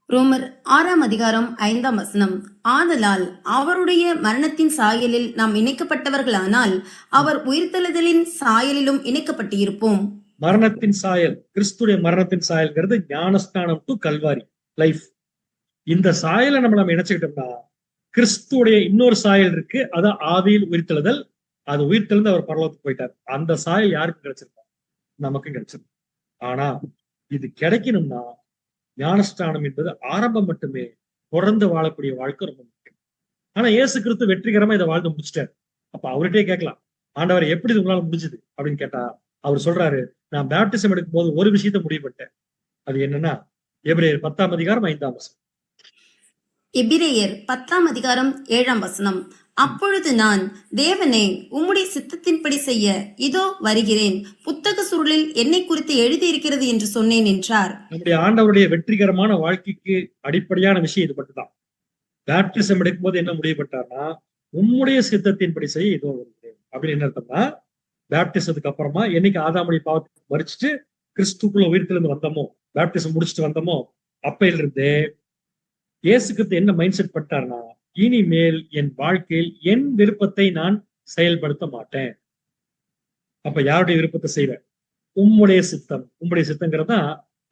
ரோமர் 6ஆம் அதிகாரம் 5ஆம் வசனம். ஆதலால் அவருடைய மரணத்தின் சாயலில் நாம் இணைக்கப்பட்டவர்களானால் அவர் உயிர்த்தெழுதலின் சாயலிலும் இணைக்கப்பட்டு இருப்போம். மரணத்தின் சாயல், கிறிஸ்துடைய மரணத்தின் சாயல்ங்கிறது ஞானஸ்நானம் டு கல்வாரி லைஃப். இந்த சாயலை நம்ம இணைச்சுக்கிட்டோம்னா கிறிஸ்துடைய இன்னொரு சாயல் இருக்கு, அதான் ஆவியில் உயிர்த்தெழுதல். அது உயிர்த்தெழுந்து அவர் பரலோகத்துக்கு போயிட்டார். அந்த சாயல் யாருக்கு கிடைச்சிருக்கா? நமக்கும் கிடைச்சிருக்கு. ஆனா இது கிடைக்கணும்னா ஞானஸ்நானம் என்பது ஆரம்பம் மட்டுமே. தொடர்ந்து வாழக்கூடிய வாழ்க்கை ரொம்ப முக்கியம். ஆனா இயேசு கிறிஸ்து வெற்றிகரமா இதை வாழ்ந்து முடிச்சிட்டாரு. அப்ப அவர்கிட்டயே கேட்கலாம், ஆண்டவர் எப்படி இது உங்களால முடிஞ்சது அப்படின்னு கேட்டா அவர் சொல்றாரு, நான் பேப்டிசம் எடுக்கும் போது ஒரு விஷயத்த முடிவுபட்டேன். அது என்னன்னா எபிரேயர் 10ஆம் அதிகாரம் 5ஆம் வசனம். எபிரேயர் 10ஆம் அதிகாரம் 7ஆம் வசனம். அப்பொழுது நான், தேவனே, உம்முடைய சித்தத்தின்படி செய்ய இதோ வருகிறேன், புத்தக சுருளில் என்னை குறித்து எழுதியிருக்கிறது என்று சொன்னேன் என்றார். நம்முடைய ஆண்டவருடைய வெற்றிகரமான வாழ்க்கைக்கு அடிப்படையான விஷயம் இது மட்டும்தான். பேப்டிசம் எடுக்கும் போது என்ன முடிவுபட்டார்னா உம்முடைய சித்தத்தின்படி செய்ய இதோ வருகிறேன் அப்படின்னு. என்ன அர்த்தம்னா பேப்டிசத்துக்கு அப்புறமா என்னைக்கு ஆதாமுடைய பாவத்தை மறிச்சுட்டு கிறிஸ்துக்குள்ள உயிர்த்தெழுந்து வந்தோமோ, பேப்டிசம் முடிச்சுட்டு வந்தோமோ, அப்பையிலிருந்தே இயேசு கிறிஸ்து என்ன மைண்ட் செட் பண்ணிட்டார்னா இனிமேல் என் வாழ்க்கையில் என் விருப்பத்தை நான் செயல்படுத்த மாட்டேன். அப்ப யாருடைய விருப்பத்தை செய்வேன்? உம்முடைய சித்தம். உம்முடைய சித்தங்கிறதா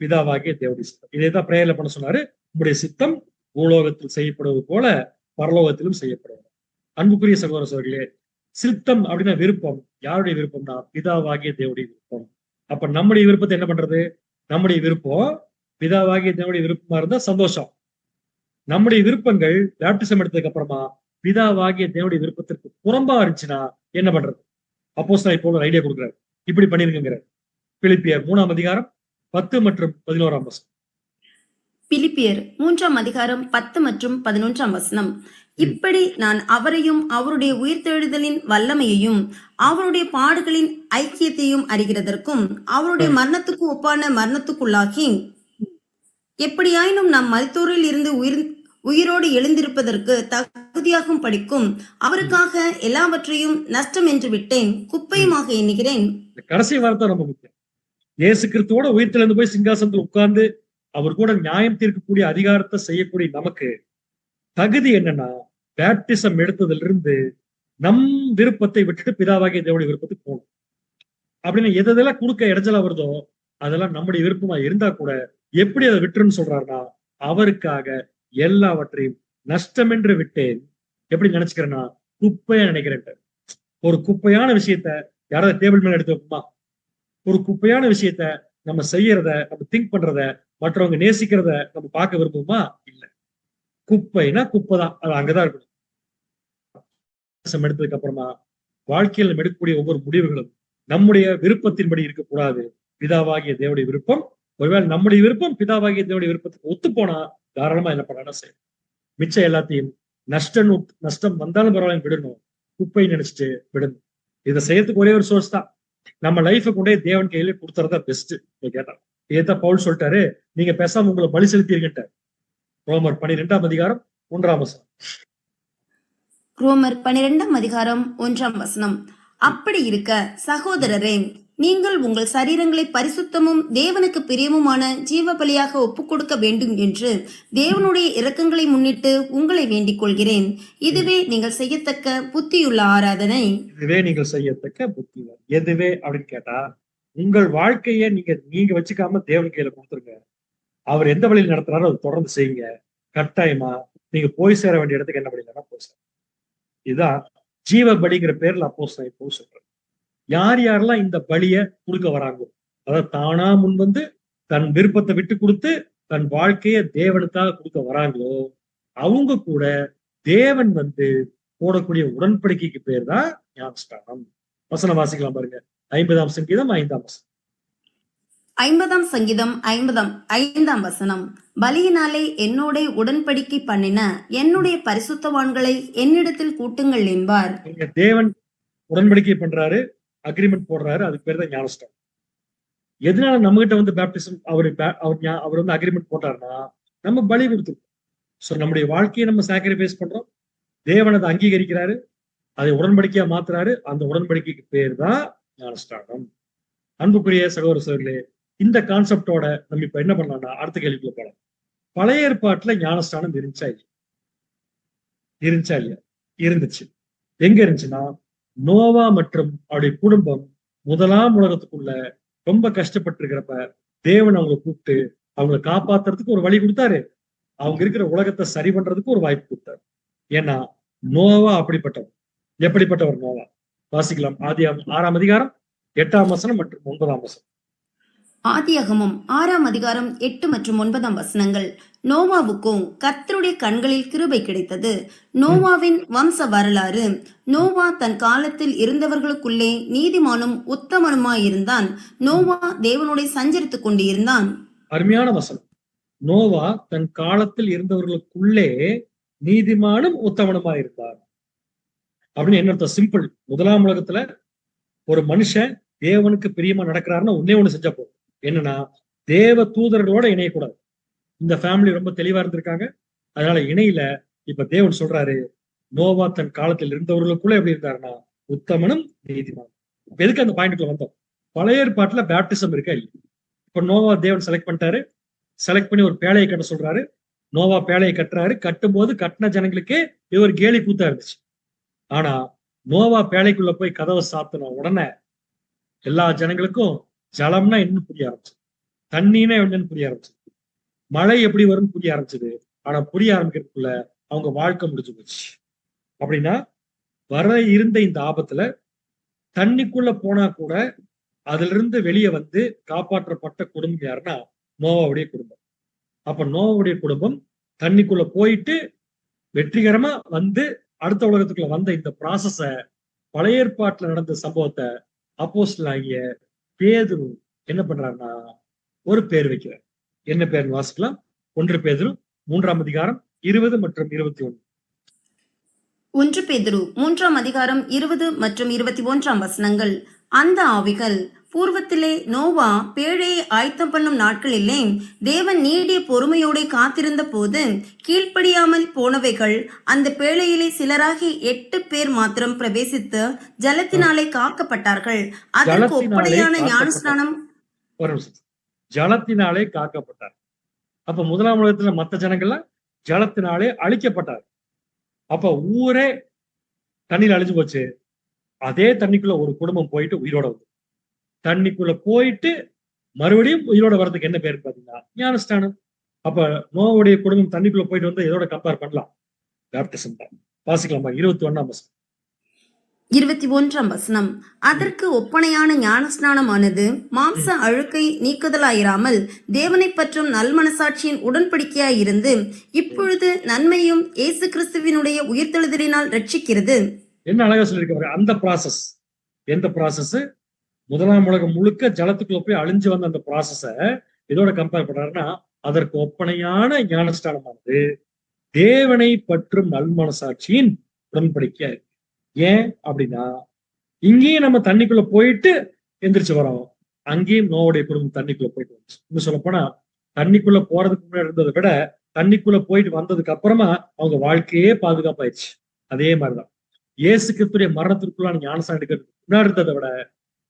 பிதாவாகிய தேவனுடைய சித்தம். இதைதான் பிரேயர்ல பண்ண சொன்னாரு. உம்முடைய சித்தம் பூலோகத்தில் செய்யப்படுவது போல பரலோகத்திலும் செய்யப்படுவது. அன்புக்குரிய சகோதர சகோதரிகளே, சித்தம் அப்படின்னா விருப்பம். யாருடைய விருப்பம்னா பிதாவாகிய தேவனுடைய விருப்பம். அப்ப நம்முடைய விருப்பத்தை என்ன பண்றது? நம்முடைய விருப்பம் பிதாவாகிய தேவனுடைய விருப்பமா இருந்தா சந்தோஷம். நம்முடைய விருப்பங்கள் பேப்டிசம் எடுத்ததுக்கு அப்புறமா பிதாவாகிய தேவனுடைய விருப்பத்திற்கு புறம்பா இருந்துச்சுன்னா என்ன பண்றது? அப்போஸ்தலன் இப்போ ஒரு ஐடியா கொடுக்குறாரு, இப்படி பண்ணிருக்கிறார். பிலிப்பியர் 3ஆம் அதிகாரம் 10 மற்றும் 11ஆம் வசனம். பிலிப்பியர் 3ஆம் அதிகாரம் 10 மற்றும் 11ஆம் வசனம். இப்படி நான் அவரையும் அவருடைய உயிர்த்தெழுதலின் வல்லமையையும் அவருடைய பாடுகளின் ஐக்கியத்தையும் அறிகிறதற்கும் அவருடைய மரணத்துக்கு ஒப்பான மரணத்துக்குள்ளாகி எப்படியாயினும் நாம் மரித்தோரில் இருந்து உயிரோடு எழுந்திருப்பதற்கு தகுதியாகும் படிக்கும் அவருக்காக எல்லாவற்றையும் நஷ்டம் என்று விட்டேன், குப்பையுமாக எண்ணுகிறேன். கடைசி வார்த்தை ரொம்ப முக்கியம். இயேசு கிறிஸ்துவோட உயிர்த்தெழுந்து போய் சிங்காசனத்தில் உட்கார்ந்து அவர் கூட நியாயம் தீர்க்கக்கூடிய அதிகாரத்தை செய்யக்கூடிய நமக்கு தகுதி என்னன்னா பேப்டிசம் எடுத்ததுல இருந்து நம் விருப்பத்தை விட்டுட்டு பிதாவாகிய தேவனுடைய விருப்பத்துக்கு போகணும். அப்படின்னு எதெல்லாம் கொடுக்க இடைஞ்சலா வருதோ அதெல்லாம் நம்முடைய விருப்பமா இருந்தா கூட எப்படி அதை விட்டுருன்னு சொல்றாருன்னா அவருக்காக எல்லாவற்றையும் நஷ்டம் என்று விட்டேன். எப்படி நினைச்சுக்கிறேன்னா குப்பையா நினைக்கிறேன். ஒரு குப்பையான விஷயத்த யாராவது டேபிள் மேல எடுத்து வைப்போமா? ஒரு குப்பையான விஷயத்த நம்ம செய்யறத, நம்ம திங்க் பண்றத, மற்றவங்க நேசிக்கிறத நம்ம பார்க்க விரும்புமா? இல்ல. குப்பைனா குப்பை தான், அது அங்கதான் இருக்கணும். எடுத்ததுக்கு அப்புறமா வாழ்க்கையில் நம்ம எடுக்கக்கூடிய ஒவ்வொரு முடிவுகளும் நம்முடைய விருப்பத்தின்படி இருக்கக்கூடாது. பிதாவாகிய தேவனுடைய விருப்பம், ஒருவேளை நம்முடைய விருப்பம் பிதாவாகிய தேவனுடைய விருப்பத்துக்கு ஒத்து போனா தாராளமா என்ன பண்ணலாம் செய்யும். மிச்சம் எல்லாத்தையும் நஷ்டம் வந்தாலும் பரவாயில்ல விடணும், குப்பை நினைச்சிட்டு விடணும். இதை செய்யறதுக்கு ஒரே ஒரு சோர்ஸ் தான், நம்ம லைஃபை கொண்டே தேவன் கையில கொடுத்துறதா பெஸ்ட். கேட்டா ஏதான் பவுல் சொல்லிட்டாரு, நீங்க பேசாம உங்களை பலி செலுத்திருக்கிட்டார். ரோமர் 12ஆம் அதிகாரம் 1ஆம் வசனம். ரோமர் 12ஆம் அதிகாரம் 1ஆம் வசனம். அப்படி இருக்க சகோதரரே, நீங்கள் உங்கள் சரீரங்களை பரிசுத்தமும் தேவனுக்கு பிரியமுமான ஜீவ பலியாக ஒப்புக் கொடுக்க வேண்டும் என்று தேவனுடைய இரக்கங்களை முன்னிட்டு உங்களை வேண்டிக் கொள்கிறேன். இதுவே நீங்கள் செய்யத்தக்க புத்தியுள்ள ஆராதனை. இதுவே நீங்கள் செய்யத்தக்க புத்தி. எதுவே அப்படின்னு கேட்டா, உங்கள் வாழ்க்கைய நீங்க வச்சுக்காம தேவன் கையில கொடுத்துருங்க. அவர் எந்த வழியில் நடத்துறாரோ அதை தொடர்ந்து செய்யுங்க. கட்டாயமா நீங்க போய் சேர வேண்டிய இடத்துக்கு என்ன வழியிலன்னா போய் சேர. இதுதான் ஜீவ பலிங்கிற பேர்ல அப்போஸ்தலன் பவுல் சொல்றாரு. யார் யாரெல்லாம் இந்த பலியை கொடுக்க வராங்களோ, அதாவது தானா முன் வந்து தன் விருப்பத்தை விட்டு கொடுத்து தன் வாழ்க்கைய தேவனுக்காக கொடுக்க வராங்களோ, அவங்க கூட தேவன் வந்து போடக்கூடிய உடன்படிக்கைக்கு பேர் தான் ஞானஸ்நானம். வசனம் வாசிக்கலாம் பாருங்க. 50ஆம் சங்கீதம் 5ஆம் வசனம். 50ஆம் சங்கீதம் 5ஆம் வசனம். பலியினாலே என்னோட உடன்படிக்கை பண்ணின என்னுடைய பரிசுத்தவான்களை என்னிடத்தில் கூட்டுங்கள் என்பார். தேவன் உடன்படிக்கை பண்றாரு, அக்ரிமெண்ட் போடுறாரு, அதுக்கு பேர் தான் ஞானஸ்நானம். எதனால நம்ம கிட்ட வந்து பேப்டிசம் அவர் வந்து அக்ரிமெண்ட் போட்டாருன்னா, நம்ம பலி கொடுத்துருக்கோம். சோ நம்முடைய வாழ்க்கையை நம்ம சாக்ரிஃபைஸ் பண்றோம், தேவன் அதை அங்கீகரிக்கிறாரு, அதை உடன்படிக்கையா மாத்துறாரு. அந்த உடன்படிக்கைக்கு பேர் தான் ஞானஸ்நானம். அன்புக்குரிய சகோதர சகோதரிகளே, இந்த கான்செப்டோட நம்ம இப்ப என்ன பண்ணலாம்னா அடுத்த கேள்விக்குள்ள போலாம். பழைய ஏற்பாட்டுல ஞானஸ்நானம் இருந்துச்சா இல்லையா? இருந்துச்சு. எங்க இருந்துச்சுன்னா, நோவா மற்றும் அவருடைய குடும்பம் முதலாம் உலகத்துக்குள்ள ரொம்ப கஷ்டப்பட்டு இருக்கிறப்ப தேவன் அவங்களை கூப்பிட்டு அவங்களை காப்பாத்துறதுக்கு ஒரு வழி கொடுத்தாரு. அவங்க இருக்கிற உலகத்தை சரி பண்றதுக்கு ஒரு வாய்ப்பு கொடுத்தாரு. ஏன்னா நோவா அப்படிப்பட்டவர். எப்படிப்பட்டவர் நோவா? வாசிக்கலாம். ஆதியாகமம் 6ஆம் அதிகாரம் 8ஆம் வசனம் மற்றும் 9ஆம் வசனம். ஆதியாகமம் 6ஆம் அதிகாரம் 8 மற்றும் 9ஆம் வசனங்கள். நோவாவுக்கும் கர்த்தருடைய கண்களில் கிருபை கிடைத்தது. நோவாவின் வம்ச வரலாறு. நோவா தன் காலத்தில் இருந்தவர்களுக்குள்ளே நீதிமானும் உத்தமனுமாயிருந்தான். நோவா தேவனுடைய சஞ்சரித்துக் கொண்டு இருந்தான். அருமையான வசனம். நோவா தன் காலத்தில் இருந்தவர்களுக்குள்ளே நீதிமானும் உத்தமனுமாயிருந்தார் அப்படின்னு என்ன அர்த்தம்? சிம்பிள். முதலாம் உலகத்துல ஒரு மனுஷன் தேவனுக்கு பிரியமா நடக்கிறாருன்னா ஒண்ணு செஞ்சா போதும். என்னன்னா, தேவ தூதர்களோட இணையக்கூடாது. இந்த ஃபேமிலி ரொம்ப தெளிவா இருந்திருக்காங்க, அதனால இணையில. இப்ப தேவன் சொல்றாரு, நோவா தன் காலத்தில் இருந்தவர்களுக்குள்ள எப்படி இருந்தாருன்னா உத்தமனும் நீதிமான். எதுக்கு அந்த பாயிண்ட்ல வந்தோம்? பழைய ஏற்பாட்டுல பேப்டிசம் இருக்கா இல்லை? இப்ப நோவா தேவன் செலக்ட் பண்ணிட்டாரு. செலக்ட் பண்ணி ஒரு பேழையை கட்ட சொல்றாரு. நோவா பேழையை கட்டுறாரு. கட்டும் போது கட்டின ஜனங்களுக்கே இது ஒரு கேலி கூத்தா இருந்துச்சு. ஆனா நோவா பேழைக்குள்ள போய் கதவை சாத்தின உடனே எல்லா ஜனங்களுக்கும் ஜலம்னா என்னன்னு புரிய ஆரம்பிச்சு, தண்ணினா என்னன்னு புரிய ஆரம்பிச்சது, மழை எப்படி வரும்னு புரிய ஆரம்பிச்சது. ஆனா புரிய ஆரம்பிக்கிறதுக்குள்ள அவங்க வாழ்க்கை முடிஞ்சு போச்சு. அப்படின்னா வர இருந்த இந்த ஆபத்துல தண்ணிக்குள்ள போனா கூட அதுல இருந்து வெளியே வந்து காப்பாற்றப்பட்ட குடும்பம் யாருன்னா நோவாவுடைய குடும்பம். அப்ப நோவாவுடைய குடும்பம் தண்ணிக்குள்ள போயிட்டு வெற்றிகரமா வந்து அடுத்த உலகத்துக்குள்ள வந்த இந்த ப்ராசஸ, பழைய ஏற்பாட்டுல நடந்த சம்பவத்தை அப்போஸ்தலனாகிய பேதுரு என்ன பண்றாருன்னா ஒரு பேர் வைக்கிறார். என்ன பேர் வாசிக்கலாம்? 1 பேதுரு 3ஆம் அதிகாரம் 20 மற்றும் 21. 1 பேதுரு 3ஆம் அதிகாரம் 20 மற்றும் 21ஆம் வசனங்கள். அந்த ஆவிகள் பூர்வத்திலே நோவா பேழையை ஆயத்தம் பண்ணும் நாட்களிலே தேவன் நீடிய பொறுமையோட காத்திருந்த போது கீழ்ப்படியாமல் போனவைகள் அந்த பேழையிலே சிலராகி 8 பேர் மாத்திரம் பிரவேசித்து ஜலத்தினாலே காக்கப்பட்டார்கள். அதற்கு ஒப்படையான ஞானஸ்நானம். ஜலத்தினாலே காக்கப்பட்டார். அப்ப முதலாம் உலகத்துல மற்ற ஜனங்கள்லாம் ஜலத்தினாலே அழிக்கப்பட்டார். அப்ப ஊரே தண்ணியில் அழிஞ்சு போச்சு. அதே தண்ணிக்குள்ள ஒரு குடும்பம் போயிட்டு உயிரோட வந்து, தண்ணிக்குள்ள போயிட்டு மறுபடியும் உயிரோட வர்றதுக்கு என்ன பேர் பாத்தீங்கன்னா ஞானஸ்நானம். அப்ப நோவுடைய குடும்பம் தண்ணிக்குள்ள போயிட்டு வந்து எதோட கம்பேர் பண்ணலாம்? பேப்டிசம் தான். வாசிக்கலாமா? 21ஆம் வசனம். 21ஆம் வசனம். அதற்கு ஒப்பனையான ஞானஸ்நானமானது மாம்ச அழுக்கை நீக்குதலாயிராமல் தேவனை பற்றும் நல்மனசாட்சியின் உடன்படிக்கையாயிருந்து இப்பொழுது நன்மையும் இயேசு கிறிஸ்துவினுடைய உயிர்த்தெழுதலினால் ரட்சிக்கிறது. என்ன அழகா சொல்லியிருக்க அந்த ப்ராசஸ். எந்த ப்ராசஸ்? முதலாம் உலகம் முழுக்க ஜலத்துக்குள்ள போய் அழிஞ்சு வந்த அந்த ப்ராசஸ இதோட கம்பேர் பண்றாருன்னா, அதற்கு ஒப்பனையான ஞானஸ்நானமானது தேவனை பற்றும் நல்மனசாட்சியின் உடன்படிக்கையா இருக்கு. ஏன் அப்படின்னா, இங்கேயும் நம்ம தண்ணிக்குள்ள போயிட்டு எந்திரிச்சு வரோம், அங்கேயும் நோவுடைய குடும்பம் தண்ணிக்குள்ள போயிட்டு வந்துச்சு. இன்னும் சொல்ல போனா, தண்ணிக்குள்ள போறதுக்கு முன்னாடி இருந்ததை விட தண்ணிக்குள்ள போயிட்டு வந்ததுக்கு அப்புறமா அவங்க வாழ்க்கையே பாதுகாப்பாயிடுச்சு. அதே மாதிரிதான் இயேசு கிறிஸ்துடைய மரணத்திற்குள்ளான ஞானஸ்நானம் எடுக்கிறதுக்கு முன்னாடி இருந்ததை விட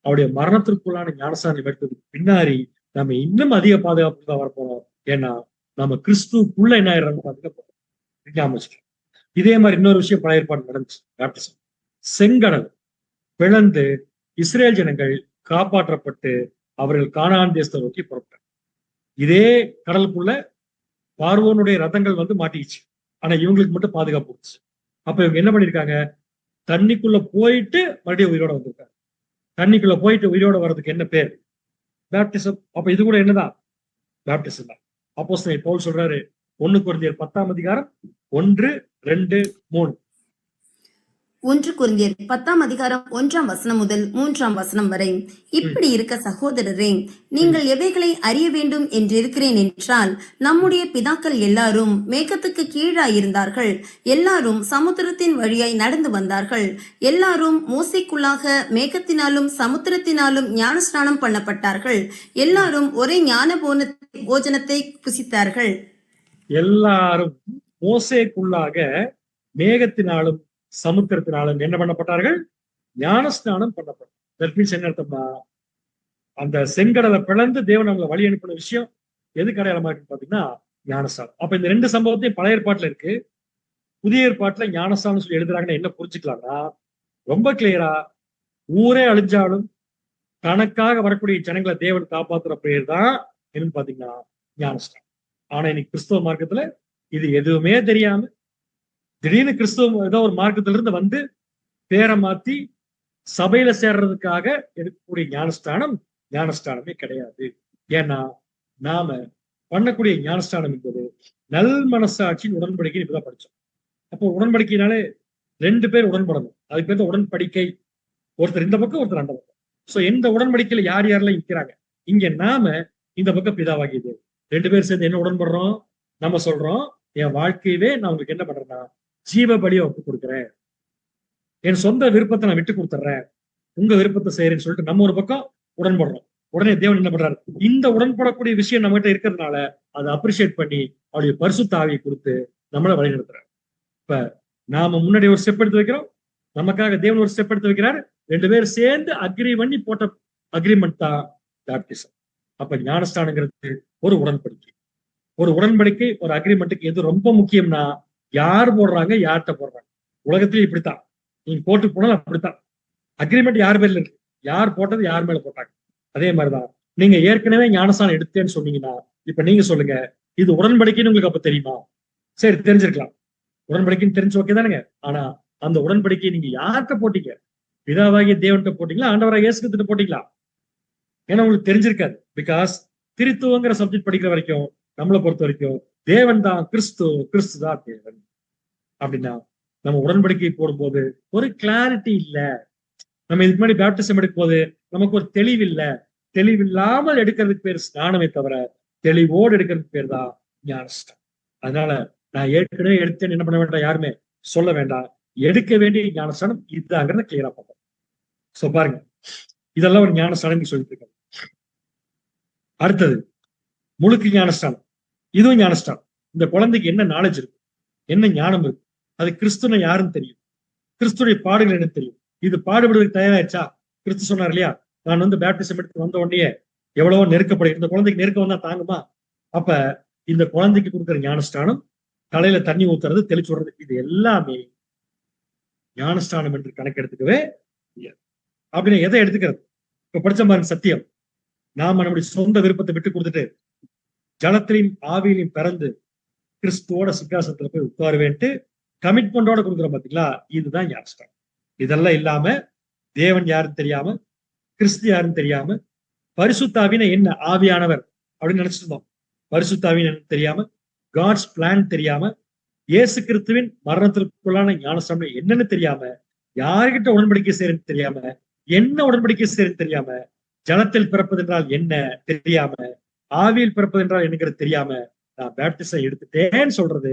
அவருடைய மரணத்திற்குள்ளான ஞானஸ்நானம் எடுத்ததுக்கு பின்னாடி நம்ம இன்னும் அதிக பாதுகாப்பு தான் வரப்போறோம். ஏன்னா நம்ம கிறிஸ்துக்குள்ள என்ன ஆயிடுறோம்னு பாத்துக்க. இதே மாதிரி இன்னொரு விஷயம் பழைய ஏற்பாடு நடந்துச்சு. பேப்டிசம். செங்கடல் பிளந்து இஸ்ரேல் ஜனங்கள் காப்பாற்றப்பட்டு அவர்கள் கானான் தேசத்தை நோக்கி புறப்பட்டார். இதே கடலுக்குள்ள பார்வோனுடைய ரதங்கள் வந்து மாட்டிக்கிச்சு. ஆனா இவங்களுக்கு மட்டும் பாதுகாப்பு போச்சு. அப்ப இவங்க என்ன பண்ணிருக்காங்க? தண்ணிக்குள்ள போயிட்டு மறுபடியும் உயிரோட வந்திருக்காங்க. தண்ணிக்குள்ள போயிட்டு உயிரோட வர்றதுக்கு என்ன பேர்? பேப்டிசம். அப்ப இது கூட என்னதான்? பேப்டிசம் தான். அப்போஸ்தலன் பவுல் சொல்றாரு 1 கொரிந்தியர் 10ஆம் அதிகாரம் 1, 2, 3. 1 கொரிந்தியர் 10ஆம் அதிகாரம் 1ஆம் வசனம் முதல் 3ஆம் வசனம் வரை. இப்படி இருக்க சகோதரரே, நீங்கள் எவைகளை அறிய வேண்டும் என்றிருக்கிறேன் என்றால், நம்முடைய பிதாக்கள் எல்லாரும் மேகத்துக்கு கீழாயிருந்தார்கள், எல்லாரும் சமுத்திரத்தின் வழியாய் நடந்து வந்தார்கள், எல்லாரும் மோசேக்குள்ளாக மேகத்தினாலும் சமுத்திரத்தினாலும் ஞானஸ்நானம் பண்ணப்பட்டார்கள், எல்லாரும் ஒரே ஞான போஜனத்தை புசித்தார்கள். எல்லாரும் மோசேக்குள்ளாக மேகத்தினாலும் சமுத்திரத்தினாலும் என்ன பண்ணப்பட்டார்கள்? ஞானஸ்நானம் பண்ணப்பட்டார். தட் மீன்ஸ் என்ன அர்த்தம்னா, அந்த செங்கடலை பிளந்து தேவன் அவங்களை வழி அனுப்பின விஷயம் எதுக்கு அடையாளமா இருக்குன்னு பாத்தீங்கன்னா ஞானஸ்நானம். அப்ப இந்த 2 சம்பவத்தையும் பழைய ஏற்பாட்டுல இருக்கு, புதிய ஏற்பாட்டுல ஞானஸ்நானம் சொல்லி எழுதுறாங்கன்னா என்ன புரிஞ்சுக்கலாம்னா, ரொம்ப கிளியரா ஊரே அழிஞ்சாலும் தனக்காக வரக்கூடிய ஜனங்களை தேவன் காப்பாத்துற பேர் தான் என்னன்னு பாத்தீங்கன்னா ஞானஸ்நானம். ஆனா இன்னைக்கு கிறிஸ்தவ மார்க்கத்துல இது எதுவுமே தெரியாம திடீர்னு கிறிஸ்துவ ஏதோ ஒரு மார்க்கத்துல இருந்து வந்து பேரை மாத்தி சபையில சேர்றதுக்காக எடுக்கக்கூடிய ஞானஸ்தானமே கிடையாது. ஏன்னா நாம பண்ணக்கூடிய ஞானஸ்தானம் என்பது நல் மனசாட்சியின் உடன்படிக்கை. இப்பதான் படிச்சோம். அப்போ உடன்படிக்கையினாலே 2 பேர் உடன்படணும். அதுக்கு பேர் உடன்படிக்கை. ஒருத்தர் இந்த பக்கம், ஒருத்தர் அந்த பக்கம். சோ எந்த உடன்படிக்கையில யார் யாரெல்லாம் நிற்கிறாங்க? இங்க நாம இந்த பக்கம் பிதாவாகியது 2 பேர் சேர்ந்து என்ன உடன்படுறோம்? நம்ம சொல்றோம், என் வாழ்க்கையவே நான் உங்களுக்கு என்ன பண்றேன்னா ஜீவ பலியை ஒப்பு கொடுக்குறேன், என் சொந்த விருப்பத்தை நான் விட்டு கொடுத்துட்றேன், உங்க விருப்பத்தை செய்யறேன்னு சொல்லிட்டு நம்ம ஒரு பக்கம் உடன்படுறோம். உடனே தேவன் என்ன பண்றாரு? இந்த உடன்படக்கூடிய விஷயம் நம்ம கிட்ட இருக்கிறதுனால அதை அப்ரிஷியேட் பண்ணி அவருடைய பரிசுத்த ஆவியை கொடுத்து நம்மளை வழிநடத்துறாரு. இப்ப நாம முன்னாடி ஒரு ஸ்டெப் எடுத்து வைக்கிறோம், நமக்காக தேவன் ஒரு ஸ்டெப் எடுத்து வைக்கிறாரு, 2 பேர் சேர்ந்து அக்ரி பண்ணி போட்ட அக்ரிமெண்ட் தான் பேப்டிசம். அப்ப ஞானஸ்தானங்கிறது ஒரு உடன்படிக்கை. ஒரு உடன்படிக்கை, ஒரு அக்ரிமெண்ட்டுக்கு எது ரொம்ப முக்கியம்னா, யார் போடுறாங்க, யார்கிட்ட போடுறாங்க. உலகத்திலேயே இப்படித்தான். நீங்க கோர்ட்டுக்கு போனாலும் அப்படித்தான். அக்ரிமெண்ட் யார் பேர்ல இருக்கு, யார் போட்டது, யார் மேல போட்டாங்க. அதே மாதிரிதான் நீங்க ஏற்கனவே ஞானஸ்தானம் எடுத்தேன்னு சொன்னீங்கன்னா, இப்ப நீங்க சொல்லுங்க, இது உடன்படிக்கைன்னு உங்களுக்கு அப்ப தெரியுமா? சரி, தெரிஞ்சிருக்கலாம். உடன்படிக்கைன்னு தெரிஞ்சு ஓகே தானுங்க. ஆனா அந்த உடன்படிக்கையை நீங்க யார்கிட்ட போட்டீங்க? பிதாவாகிய தேவன்கிட்ட போட்டீங்களா, ஆண்டவராகிய இயேசு கிறிஸ்துவிட்ட போட்டீங்களா? ஏன்னா உங்களுக்கு தெரிஞ்சிருக்காது. பிகாஸ் திருத்துவங்கிற சப்ஜெக்ட் படிக்கிற வரைக்கும் நம்மளை பொறுத்த வரைக்கும் தேவன் தான் கிறிஸ்து தான் தேவன். அப்படின்னா நம்ம உடன்படிக்கை போடும்போது ஒரு கிளாரிட்டி இல்ல. நம்ம இதுக்கு முன்னாடி பேப்டிசம் எடுக்கும் போது நமக்கு ஒரு தெளிவு இல்ல. தெளிவில்லாமல் எடுக்கிறதுக்கு பேர் ஸ்நானமே தவிர தெளிவோடு எடுக்கிறதுக்கு பேர் தான் ஞானஸ்தானம். அதனால நான் ஏற்கனவே எடுத்தேன்னு என்ன பண்ண வேண்டாம், யாருமே சொல்ல வேண்டாம். எடுக்க வேண்டிய ஞானஸ்தானம் இதுதாங்கிறத கிளியரா பார்ப்போம். சோ பாருங்க, இதெல்லாம் ஒரு ஞானஸ்தானம் சொல்லிட்டு இருக்காங்க. அடுத்தது முழுக்க ஞானஸ்தானம். இதுவும் ஞானஸ்தானம். இந்த குழந்தைக்கு என்ன நாலேஜ் இருக்கு, என்ன ஞானம் இருக்கு, அது கிறிஸ்துவ யாருன்னு தெரியும், கிறிஸ்துடைய பாடுகள் என்ன தெரியும். இது பாடுபடுவதற்கு தயாராச்சா? கிறிஸ்து சொன்னார் இல்லையா, நான் வந்து பேப்டிசம் எடுத்து வந்த உடனே எவ்வளவோ நெருக்கப்படும், இந்த குழந்தைக்கு நெருக்கம் வந்தா தாங்குமா? அப்ப இந்த குழந்தைக்கு கொடுக்குற ஞானஸ்தானம், தலையில தண்ணி ஊத்துறது, தெளிச்சு விடுறது, இது எல்லாமே ஞானஸ்தானம் என்று கணக்கெடுத்துக்கவே முடியாது. அப்படின்னு எதை எடுத்துக்கிறது? இப்ப படிச்ச மாதிரி சத்தியம், நாம நம்முடைய சொந்த விருப்பத்தை விட்டு கொடுத்துட்டு ஜலத்திலையும் ஆவியிலையும் பிறந்து கிறிஸ்துவோட சிங்காசனத்துல போய் உட்காருவேன்ட்டு கமிட்மெண்டோட கொடுக்குறோம் பாத்தீங்களா, இதுதான் ஞானஸ்தானம். இதெல்லாம் இல்லாம தேவன் யாருன்னு தெரியாம, கிறிஸ்து யாருன்னு தெரியாம, பரிசுத்தாவின என்ன ஆவியானவர் அப்படின்னு நினைச்சிட்டு இருந்தோம். பரிசுத்தாவின் என்ன தெரியாம, காட்ஸ் பிளான் தெரியாம, இயேசு கிறிஸ்துவின் மரணத்திற்குள்ளான ஞானஸ்நானம் என்னன்னு தெரியாம, யாருகிட்ட உடன்படிக்கை செய்யறன்னு தெரியாம, என்ன உடன்படிக்கை செய்யறன்னு தெரியாம, ஜலத்தில் பிறப்பது என்றால் என்ன தெரியாம, ஆவியில் பிறப்பது என்றால் என்னங்கிறது தெரியாம நான் பேப்டிசம் எடுத்துட்டேன்னு சொல்றது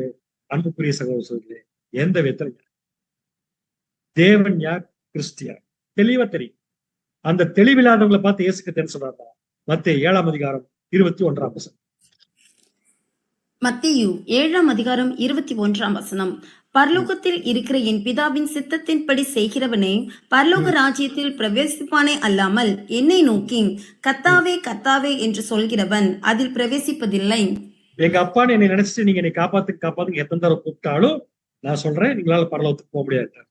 அன்புக்குரிய சகோதரர்களே எந்த விதத்துல தேவன் யார், கிறிஸ்து யார் தெளிவா தெரியும். அந்த தெளிவில்லாதவங்களை பார்த்து இயேசு கிறிஸ்து சொல்றாங்க. மத்தேயு 7ஆம் அதிகாரம் 21ஆம் வசனம். மத்தேயு 7ஆம் அதிகாரம் 21ஆம் வசனம். பரலோகத்தில் இருக்கிற என் பிதாவின் சித்தத்தின்படி செய்கிறவனே பரலோக ராஜ்யத்தில் பிரவேசிப்பானே அல்லாமல் என்னை நோக்கி கர்த்தாவே கர்த்தாவே என்று சொல்கிறவன் அதில் பிரவேசிப்பதில்லை. எங்க அப்பான்னு என்னை நினைச்சிட்டு நீங்க என்னை காப்பாத்துக்கு எத்தனை தடவை கூப்பிட்டாலும் நான் சொல்றேன் நீங்களால பரலோகத்துக்கு போக முடியாது.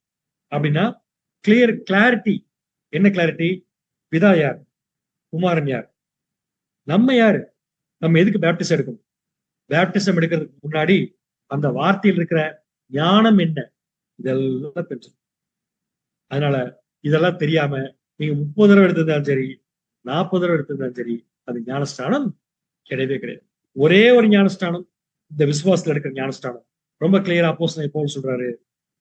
அப்படின்னா கிளாரிட்டி. என்ன கிளாரிட்டி? பிதா யார், குமாரன் யார், நம்ம யாரு, நம்ம எதுக்கு பேப்டிசம் எடுக்கணும், பேப்டிசம் எடுக்கிறதுக்கு முன்னாடி அந்த வார்த்தையில் இருக்கிற ஞானம் என்ன இதெல்லாம் தெரிஞ்சுக்கணும். அதனால இதெல்லாம் தெரியாம நீங்க 30 தடவை எடுத்திருந்தாலும் சரி, 40 தடவை எடுத்திருந்தாலும் சரி, அது ஞானஸ்தானம் கிடையவே கிடையாது. ஒரே ஒரு ஞானஸ்தானம், இந்த விசுவாசத்துல எடுக்கிற ஞானஸ்தானம். ரொம்ப கிளியரா அப்போஸ்தலன் பவுல் சொல்றாரு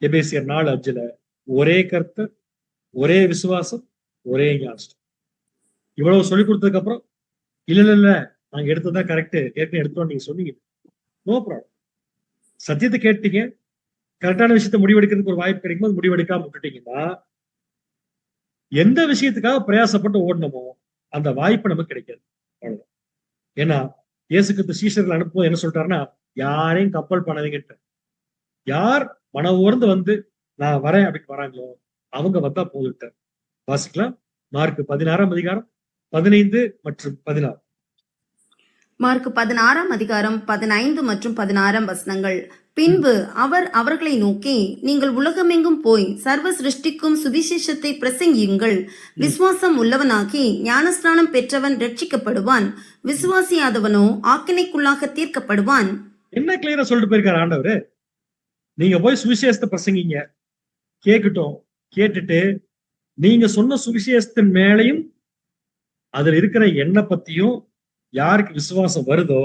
எபேசியர் 4:5, ஒரே கர்த்தர், ஒரே விசுவாசம், ஒரே ஞானஸ்தானம். இவ்வளவு சொல்லி கொடுத்ததுக்கு அப்புறம் இல்ல நாங்க எடுத்ததுதான் கரெக்ட், ஏற்கனவே எடுத்தோம் நீங்க சொன்னீங்க, நோ ப்ராப்ளம். சத்தியத்தை கேட்டீங்க, கரெக்டான விஷயத்த முடிவெடுக்கிறதுக்கு ஒரு வாய்ப்பு கிடைக்கும் போது முடிவெடுக்காம விட்டுட்டீங்கன்னா எந்த விஷயத்துக்காக பிரயாசப்பட்டு ஓடணுமோ அந்த வாய்ப்பு நமக்கு கிடைக்காது. அவ்வளவுதான். ஏன்னா இயேசு கிறிஸ்து சீஷர்கள் அனுப்பும்போது என்ன சொல்லிட்டாருன்னா, யாரையும் கப்பல் பண்ணாதீங்கன்ட்டு. யார் மன உணர்ந்து வந்து நான் வரேன் அப்படின்னு வராங்களோ அவங்க வந்தா போதுட்டார். வாசிக்கலாம். மார்க் 16ஆம் அதிகாரம் 15 மற்றும் 16. மார்க் 16ஆம் அதிகாரம் 15 மற்றும் 16ஆம் வசனங்கள். பின்பு அவர் அவர்களை நோக்கி, நீங்கள் உலகமெங்கும் போய் சர்வ சிருஷ்டிக்கும் சுவிசேஷத்தை பிரசங்கியுங்கள். விசுவாசம் உள்ளவனாகி ஞானஸ்நானம் பெற்றவன் ரட்சிக்கப்படுவான், விசுவாசியாதவனோ ஆக்கினைக்குள்ளாக தீர்க்கப்படுவான். என்ன கிளியரா சொல்லிட்டு போயிருக்காரு ஆண்டவரு. நீங்க போய் சுவிசேஷத்தை பிரசங்கிங்க, கேட்கட்டும். கேட்டுட்டு நீங்க சொன்ன சுவிசேஷத்தின் மேலையும் அதுல இருக்கிற எண்ணெய் பத்தியும் யாருக்கு விசுவாசம் வருதோ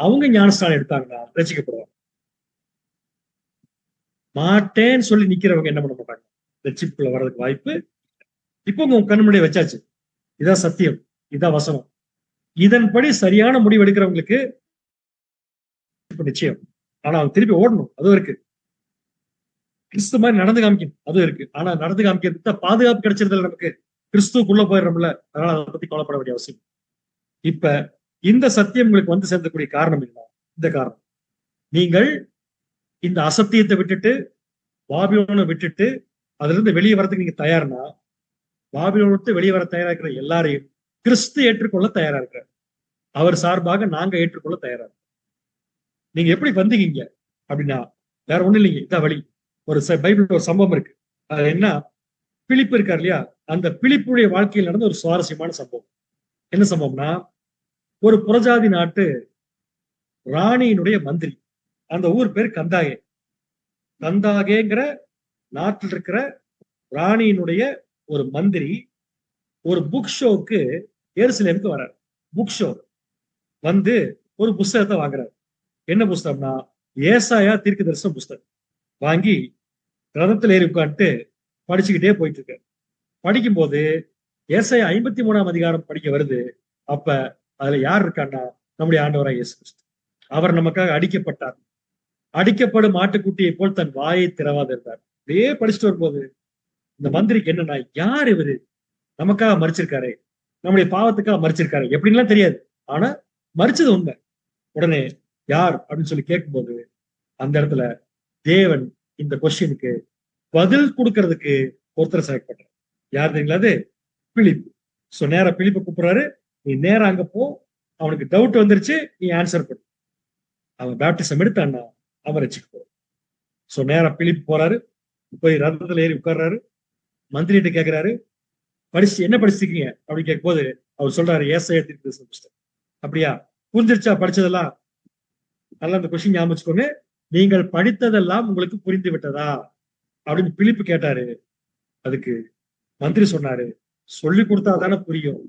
அவங்க ஞானஸ்நானம் எடுத்தாங்கன்னா ரட்சிக்கப்படுவாங்க. மாட்டேன்னு சொல்லி நிக்கிறவங்க என்ன பண்ண மாட்டாங்க, ரட்சிப்புக்குள்ள வர்றதுக்கு வாய்ப்பு. இப்போ உங்க கண் முன்னாடி வச்சாச்சு, இதான் சத்தியம், இதான் வசனம். இதன்படி சரியான முடிவு எடுக்கிறவங்களுக்கு நிச்சயம். ஆனா அவங்க திருப்பி ஓடணும், அதுவும் இருக்கு. கிறிஸ்து மாதிரி நடந்து காமிக்கணும், அதுவும் இருக்கு. ஆனா நடந்து காமிக்கிறதுக்கு தான் பாதுகாப்பு கிடைச்சிருது நமக்கு, கிறிஸ்துக்குள்ள போயிடுறோம்ல. அதனால அதை பத்தி கவலைப்பட வேண்டிய அவசியம். இப்ப இந்த சத்தியம் உங்களுக்கு வந்து சேர்ந்தக்கூடிய காரணம் என்ன? இந்த காரணம், நீங்கள் இந்த அசத்தியத்தை விட்டுட்டு பாபிலோனை விட்டுட்டு அதுல இருந்து வெளியே வரதுக்கு நீங்க தயார்னா, பாபிலோனை விட்டு வெளியே வர தயாரா இருக்கிற எல்லாரையும் கிறிஸ்து ஏற்றுக்கொள்ள தயாரா இருக்கிறார். அவர் சார்பாக நாங்க ஏற்றுக்கொள்ள தயாரா இருக்கோம். நீங்க எப்படி வந்தீங்க அப்படின்னா வேற ஒண்ணும் இல்லைங்க, இதான் வழி. ஒரு பைபிள் ஒரு சம்பவம் இருக்கு. அது என்ன, பிலிப்பு இருக்கார் இல்லையா, அந்த பிலிப்புடைய வாழ்க்கையில் நடந்த ஒரு சுவாரஸ்யமான சம்பவம். என்ன சம்பவம்னா, ஒரு புறஜாதி நாட்டு ராணியினுடைய மந்திரி, அந்த ஊர் பேர் கந்தாகே. கந்தாகேங்கிற நாட்டில் இருக்கிற ராணியினுடைய ஒரு மந்திரி ஒரு புக் ஷோக்கு எருசலேமுக்கு வர்றார். புக் ஷோ வந்து ஒரு புஸ்தகத்தை வாங்குறாரு. என்ன புஸ்தகம்னா ஏசாயா தீர்க்க தரிசன புஸ்தகம் வாங்கி ரதத்துல ஏறி உட்காந்துட்டு படிச்சுக்கிட்டே போயிட்டு இருக்காரு. படிக்கும் போது ஏசாயா 53ஆம் அதிகாரம் படிக்க வருது. அப்ப அதுல யார் இருக்கான்னா நம்முடைய ஆண்டவராக இயேசு கிறிஸ்து. அவர் நமக்காக அடிக்கப்பட்டார், அடிக்கப்படும் ஆட்டுக்குட்டியை போல் தன் வாயை திறவாது இருந்தார். அப்படியே படிச்சுட்டு வரும்போது இந்த மந்திரிக்கு என்னன்னா, யார் இவரு, நமக்காக மறிச்சிருக்காரு, நம்முடைய பாவத்துக்காக மறிச்சிருக்காரு எப்படின்லாம் தெரியாது, ஆனா மறிச்சது உண்மை. உடனே யார் அப்படின்னு சொல்லி கேட்கும்போது அந்த இடத்துல தேவன் இந்த கொஸ்டினுக்கு பதில் கொடுக்கறதுக்கு ஒருத்தர் செலக்ட் பண்றாரு. யார் தெரியுங்களா? அது பிலிப்பு. சோ நேரா பிலிப்பை கூப்பிடுறாரு, நீ நேரா அங்க போ, அவனுக்கு டவுட் வந்துருச்சு, நீ ஆன்சர் பண்ணு. அவன் பேப்டிசம் எடுத்தான்னா அவன் ரட்சிக்க போறான். சோ நேரா பிலிப்பு போறாரு, போய் ரதத்துல ஏறி உட்கார்றாரு. மந்திரிட்ட கேட்கிறாரு, என்ன படிச்சிருக்கீங்க அப்படின்னு கேட்கும் போது அவர் சொல்றாரு ஏசாயா தீர்க்க தரிசன புஸ்தகம். அப்படியா, புரிஞ்சிருச்சா படிச்சதெல்லாம்? நல்லா அந்த கொஸ்டின் ஞாபகம் வச்சுக்கோங்க, நீங்கள் படித்ததெல்லாம் உங்களுக்கு புரிந்து விட்டதா அப்படின்னு பிலிப்பு கேட்டாரு. அதுக்கு மந்திரி சொன்னாரு, சொல்லி கொடுத்தா தானே புரியும்.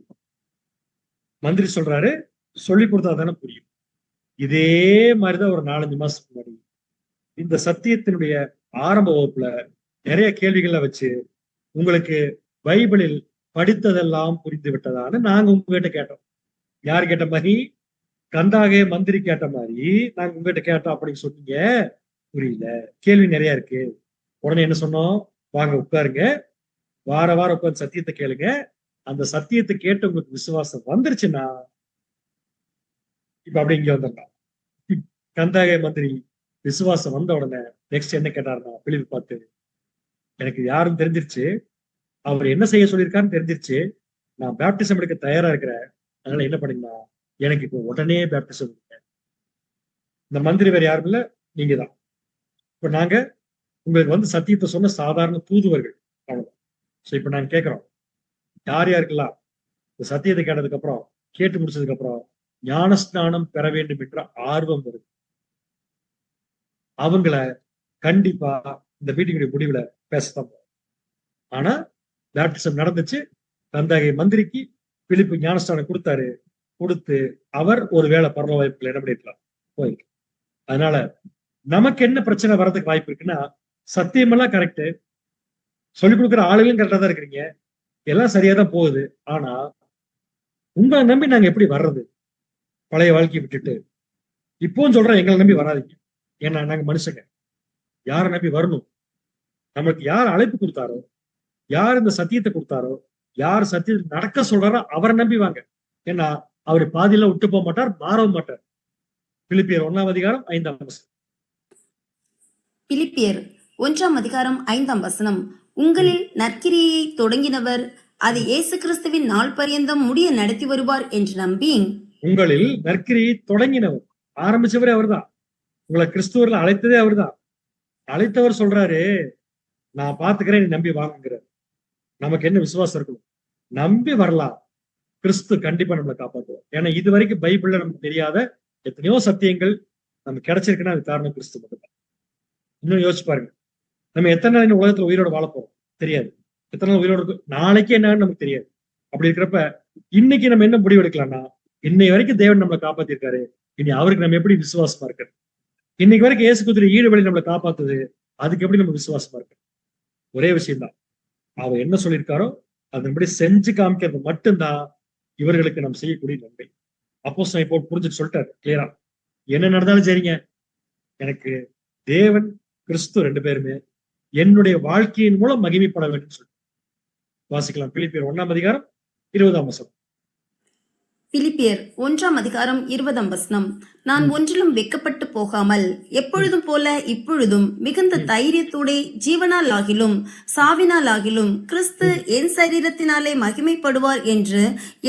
மந்திரி சொல்றாரு, சொல்லி கொடுத்தா தானே புரியும். இதே மாதிரிதான் ஒரு 4-5 மாசத்துக்கு முன்னாடி இந்த சத்தியத்தினுடைய ஆரம்ப வகுப்புல நிறைய கேள்விகளை வச்சு, உங்களுக்கு பைபிளில் படித்ததெல்லாம் புரிந்து விட்டதான்னு நாங்க உங்ககிட்ட கேட்டோம். யார் கேட்ட மாதிரி? கந்தாகே மந்திரி கேட்ட மாதிரி நாங்க உங்ககிட்ட கேட்டோம். அப்படின்னு சொன்னீங்க. புரியல, கேள்வி நிறைய இருக்கு. உடனே என்ன சொன்னோம்? வாங்க உட்காருங்க, வார வாரம் உட்கார்ந்து சத்தியத்தை கேளுங்க. அந்த சத்தியத்தை கேட்டு உங்களுக்கு விசுவாசம் வந்துருச்சுன்னா இப்ப அப்படி இங்க வந்துடலாம். கந்தாகே மந்திரி விசுவாசம் வந்த உடனே நெக்ஸ்ட் என்ன கேட்டாருன்னா, பிலிப்பு பார்த்து, எனக்கு யாரும் தெரிஞ்சிருச்சு, அவர் என்ன செய்ய சொல்லியிருக்காருன்னு தெரிஞ்சிருச்சு, நான் பேப்டிசம் எடுக்க தயாரா இருக்கிறேன். அதனால என்ன பண்ணீங்கன்னா, எனக்கு இப்போ உடனே பேப்டிசம் கொடுங்க. இந்த மந்திரி வேற யாரும் இல்ல, நீங்க தான். இப்ப நாங்க உங்களுக்கு வந்து சத்தியத்தை சொன்ன சாதாரண தூதுவர்கள், அவ்வளவுதான். சோ இப்ப நாங்க கேட்கிறோம், யார் யாருக்கெல்லாம் இந்த சத்தியத்தை கேட்டதுக்கு அப்புறம், கேட்டு முடிச்சதுக்கு அப்புறம் ஞானஸ்நானம் பெற வேண்டும் என்ற ஆர்வம் வருது, அவங்கள கண்டிப்பா இந்த மீட்டிங்குடைய முடிவுல பேசத்தான் போறோம். ஆனா பேப்டிசம் நடந்துச்சு. கந்தாகை மந்திரிக்கு பிலிப்பு ஞானஸ்தானம் கொடுத்தாரு. கொடுத்து அவர் ஒருவேளை பரலோக வாய்ப்புகள் இடம் பண்ணிருக்கலாம், போயிருக்கு. அதனால நமக்கு என்ன பிரச்சனை வர்றதுக்கு வாய்ப்பு இருக்குன்னா, சத்தியமெல்லாம் கரெக்ட், சொல்லிக் கொடுக்குற ஆளுகளும் கரெக்டா தான் இருக்கிறீங்க, எல்லாம் சரியா தான் போகுது. ஆனா உங்களை நம்பி நாங்க எப்படி வர்றது? பழைய வாழ்க்கையை விட்டுட்டு இப்பவும் சொல்றேன், எங்களை நம்பி வராதீங்க. ஏன்னா நாங்க மனுஷங்க, யாரை நம்பி வரணும்? நமக்கு யார் அழைப்பு கொடுத்தாரோ, யார் இந்த சத்தியத்தை கொடுத்தாரோ, யார் சத்தியத்தை நடக்க சொல்றாரோ அவரை நம்பி வாங்க. ஏன்னா அவர் பாதியில விட்டு போக மாட்டார், மாறவும் மாட்டார். பிலிப்பியர் 1:5. பிலிப்பியர் 1:5 உங்களில் நற்கிரியை தொடங்கினவர் அது இயேசு கிறிஸ்துவின் நாள் பரியந்தம் முடிய நடத்தி வருவார் என்று நம்பி. உங்களில் நற்கிரியை தொடங்கினவர், ஆரம்பிச்சவரே அவர்தான். உங்களை கிறிஸ்துவர்ல அழைத்ததே அவர்தான். அழைத்தவர் சொல்றாரு, நான் பாத்துக்கிறேன், நீ நம்பி வாங்குகிறார். நமக்கு என்ன விசுவாசம் இருக்கணும்? நம்பி வரலாம், கிறிஸ்து கண்டிப்பா நம்மளை காப்பாற்றுவார். ஏன்னா இது வரைக்கும் பைபிள்ல நமக்கு தெரியாத எத்தனையோ சத்தியங்கள் நமக்கு கிடைச்சிருக்குன்னா அது காரணம் கிறிஸ்து மட்டும்தான். இன்னும் யோசிச்சு பாருங்க, நம்ம எத்தனை நாள் இந்த உலகத்துல உயிரோட வாழ போறோம் தெரியாது. எத்தனை நாள் உயிரோட இருக்கு, நாளைக்கு என்னன்னு நமக்கு தெரியாது. அப்படி இருக்கிறப்ப இன்னைக்கு நம்ம என்ன முடிவு எடுக்கலாம்னா, இன்னை வரைக்கும் தேவன் நம்மளை காப்பாத்திருக்காரு, இனி அவருக்கு நம்ம எப்படி விசுவாசமா இருக்கிறது? இன்னைக்கு வரைக்கும் இயேசு குதிரை ஈடுபடி நம்மளை காப்பாத்துது, அதுக்கு எப்படி நம்ம விசுவாசமா இருக்கு? ஒரே விஷயம்தான், அவர் என்ன சொல்லியிருக்காரோ அதன்படி செஞ்சு காமிக்கிறது மட்டும்தான் இவர்களுக்கு நம்ம செய்யக்கூடிய நன்மை. அப்போஸ்தலன் இப்போ புரிஞ்சுட்டு சொல்லிட்டாரு கிளியரா, என்ன நடந்தாலும் சரிங்க, எனக்கு தேவன் கிறிஸ்து 2 பேருமே என்னுடைய வாழ்க்கையின் மூலம் மகிமைப்பட வேண்டும் சொல்லி வாசிக்கலாம். பிலிப்பியர் 1:20. பிலிப்பியர் 1:20. நான் ஒன்றிலும் வெட்கப்பட்டு போகாமல் எப்பொழுதும் போல இப்பொழுதும் மிகுந்த தைரியத்தோടെ ஜீவனால் ஆகிலும் சாவினால் ஆகிலும் கிறிஸ்து என் சரீரத்தினாலே மகிமைப்படுவார் என்று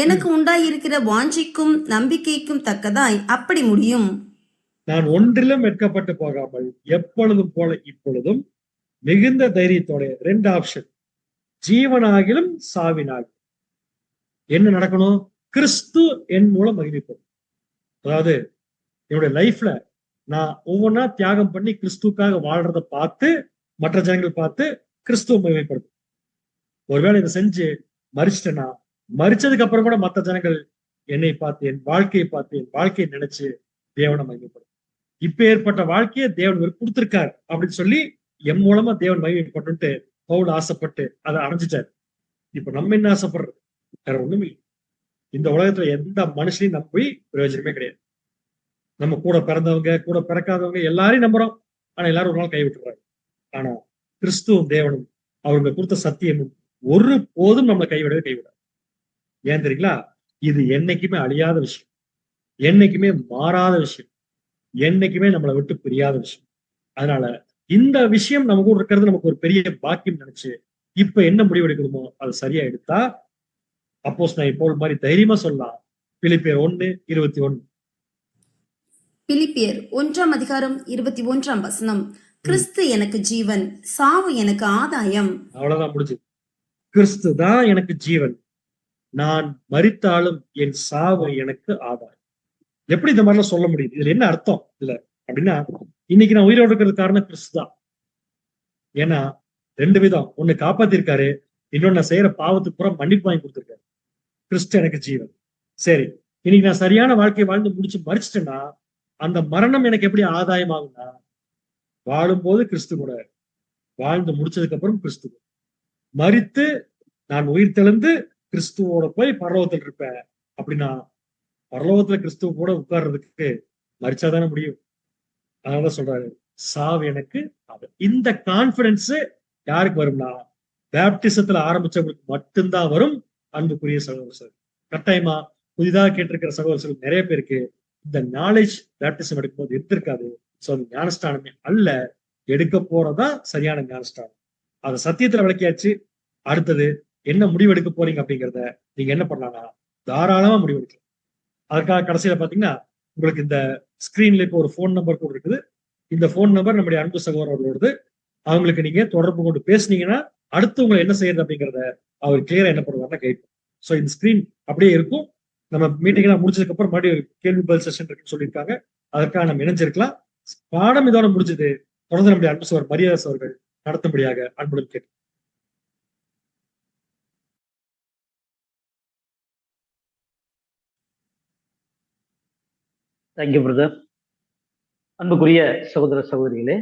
எனக்கு உண்டாயிருக்கிற வாஞ்சிக்கும் நம்பிக்கைக்கும் தக்கதாய் அப்படி முடியும். நான் ஒன்றிலும் வெட்கப்பட்டு போகாமல் எப்பொழுதும் போல இப்பொழுதும் மிகுந்த தைரியத்தோட, 2 ஆப்ஷன், ஜீவனாகிலும் சாவினாகிலும். என்ன நடக்கணும்? கிறிஸ்து என் மூலம் மகிமைப்படும். அதாவது என்னுடைய லைஃப்ல நான் ஒவ்வொன்னா தியாகம் பண்ணி கிறிஸ்துக்காக வாழ்றத பார்த்து மற்ற ஜனங்கள் பார்த்து கிறிஸ்துவ மகிமைப்படுத்தும். ஒருவேளை இதை செஞ்சு மறிச்சிட்டேன்னா, மறிச்சதுக்கு அப்புறம் கூட மற்ற ஜனங்கள் என்னை பார்த்து, என் வாழ்க்கையை பார்த்து, என் வாழ்க்கையை நினைச்சு தேவனை மகிமைப்படும். இப்ப ஏற்பட்ட வாழ்க்கையை தேவன் கொடுத்திருக்காரு அப்படின்னு சொல்லி என் மூலமா தேவன் மகிமைப்பட்டு பவுல் ஆசைப்பட்டு அதை அடைஞ்சிட்டாரு. இப்ப நம்ம என்ன ஆசைப்படுறது? வேற ஒண்ணுமே இல்லை. இந்த உலகத்துல எந்த மனுஷனையும் நம்பி பிரயோஜனமே கிடையாது. நம்ம கூட பிறந்தவங்க, கூட பிறக்காதவங்க எல்லாரையும் நம்புறோம், ஆனா எல்லாரும் ஒரு நாள் கைவிட்டுறாங்க. ஆனா கிறிஸ்துவும் தேவனும் அவங்க கொடுத்த சத்தியமும் ஒரு போதும் நம்மளை கைவிடாது. ஏன் தெரியுங்களா? இது என்னைக்குமே அழியாத விஷயம், என்னைக்குமே மாறாத விஷயம், என்னைக்குமே நம்மளை விட்டு பிரியாத விஷயம். அதனால இந்த விஷயம் நம்ம கூட இருக்கிறது நமக்கு ஒரு பெரிய பாக்கியம் நினைச்சு இப்ப என்ன முடிவு எடுக்கணுமோ அதை சரியா எடுத்தா அப்போஸ்தலன் பவுல் மாதிரி தைரியமா சொல்லலாம். பிலிப்பியர் 1:21. பிலிப்பியர் 1:21. கிறிஸ்து எனக்கு ஜீவன், சாவு எனக்கு ஆதாயம். அவ்வளவுதான், முடிஞ்சு. கிறிஸ்து தான் எனக்கு ஜீவன், நான் மரித்தாலும் என் சாவு எனக்கு ஆதாயம். எப்படி இந்த மாதிரிலாம் சொல்ல முடியுது? இதுல என்ன அர்த்தம் இல்ல அப்படின்னா, இன்னைக்கு நான் உயிரோடு இருக்கிறது காரணம் கிறிஸ்து தான். ஏன்னா 2 விதம். ஒண்ணு காப்பாத்திருக்காரு, இன்னொன்னு நான் செய்யற பாவத்துக்கு பூரா மன்னிப்பு வாங்கி கொடுத்திருக்காரு. கிறிஸ்து எனக்கு ஜீவன். சரி, இன்னைக்கு நான் சரியான வாழ்க்கையை வாழ்ந்து முடிச்சு மறிச்சிட்டேன்னா அந்த மரணம் எனக்கு எப்படி ஆதாயம் ஆகும்னா, வாழும்போது கிறிஸ்து கூட, வாழ்ந்து முடிச்சதுக்கு அப்புறம் கிறிஸ்து கூட. மரித்து நான் உயிர் தெழுந்து கிறிஸ்துவோட போய் பரலோகத்தில் இருப்பேன் அப்படின்னா, பரலோகத்துல கிறிஸ்துவ கூட உட்கார்றதுக்கு மரிச்சாதானே முடியும். அதனாலதான் சொல்றாரு, சாவு எனக்கு அது. இந்த கான்பிடன்ஸ் யாருக்கு வரும்னா, பேப்டிசத்துல ஆரம்பிச்சவங்களுக்கு மட்டும்தான் வரும். அன்புக்குரிய சகோதரர், கட்டாயமா புதிதாக கேட்டிருக்கிற சகோதரர்கள் நிறைய பேருக்கு இந்த நாலேஜ் பேப்டிசம் எடுக்கும்போது எடுத்திருக்காது. சோ அது ஞானஸ்தானமே அல்ல, எடுக்க போறதா சரியான ஞானஸ்தானம். அதை சத்தியத்துல விளக்கியாச்சு. அடுத்தது என்ன முடிவு எடுக்க போறீங்க அப்படிங்கிறத நீங்க என்ன பண்ணலாம்னா தாராளமா முடிவெடுக்கலாம். அதற்காக கடைசியில பாத்தீங்கன்னா உங்களுக்கு இந்த ஸ்கிரீன்ல இப்போ ஒரு போன் நம்பர் கூட இருக்குது. இந்த போன் நம்பர் நம்முடைய அன்பு சகோதரர்களோடது. அவங்களுக்கு நீங்க தொடர்பு கொண்டு பேசுனீங்கன்னா அடுத்து உங்களை என்ன செய்யறது அப்படிங்கிறத அவர் கிளியரா என்ன பண்ணுவாருன்னா கைட். ஸோ இந்த ஸ்கிரீன் அப்படியே இருக்கும். நம்ம மீட்டிங் எல்லாம் முடிச்சதுக்கு அப்புறம் மறுபடியும் ஒரு கேள்வி பதில் செஷன் இருக்குன்னு சொல்லியிருக்காங்க. அதற்காக நம்ம இணைஞ்சிருக்கலாம். பாடம் இதோட முடிஞ்சது. தொடர்ந்து நம்முடைய அன்பு சகோதரர் மரியாதை அவர்கள் நடத்தும்படியாக அன்புடன் கேட்டு. Thank you brother. அன்புக்குரிய சகோதர சகோதரிகளே,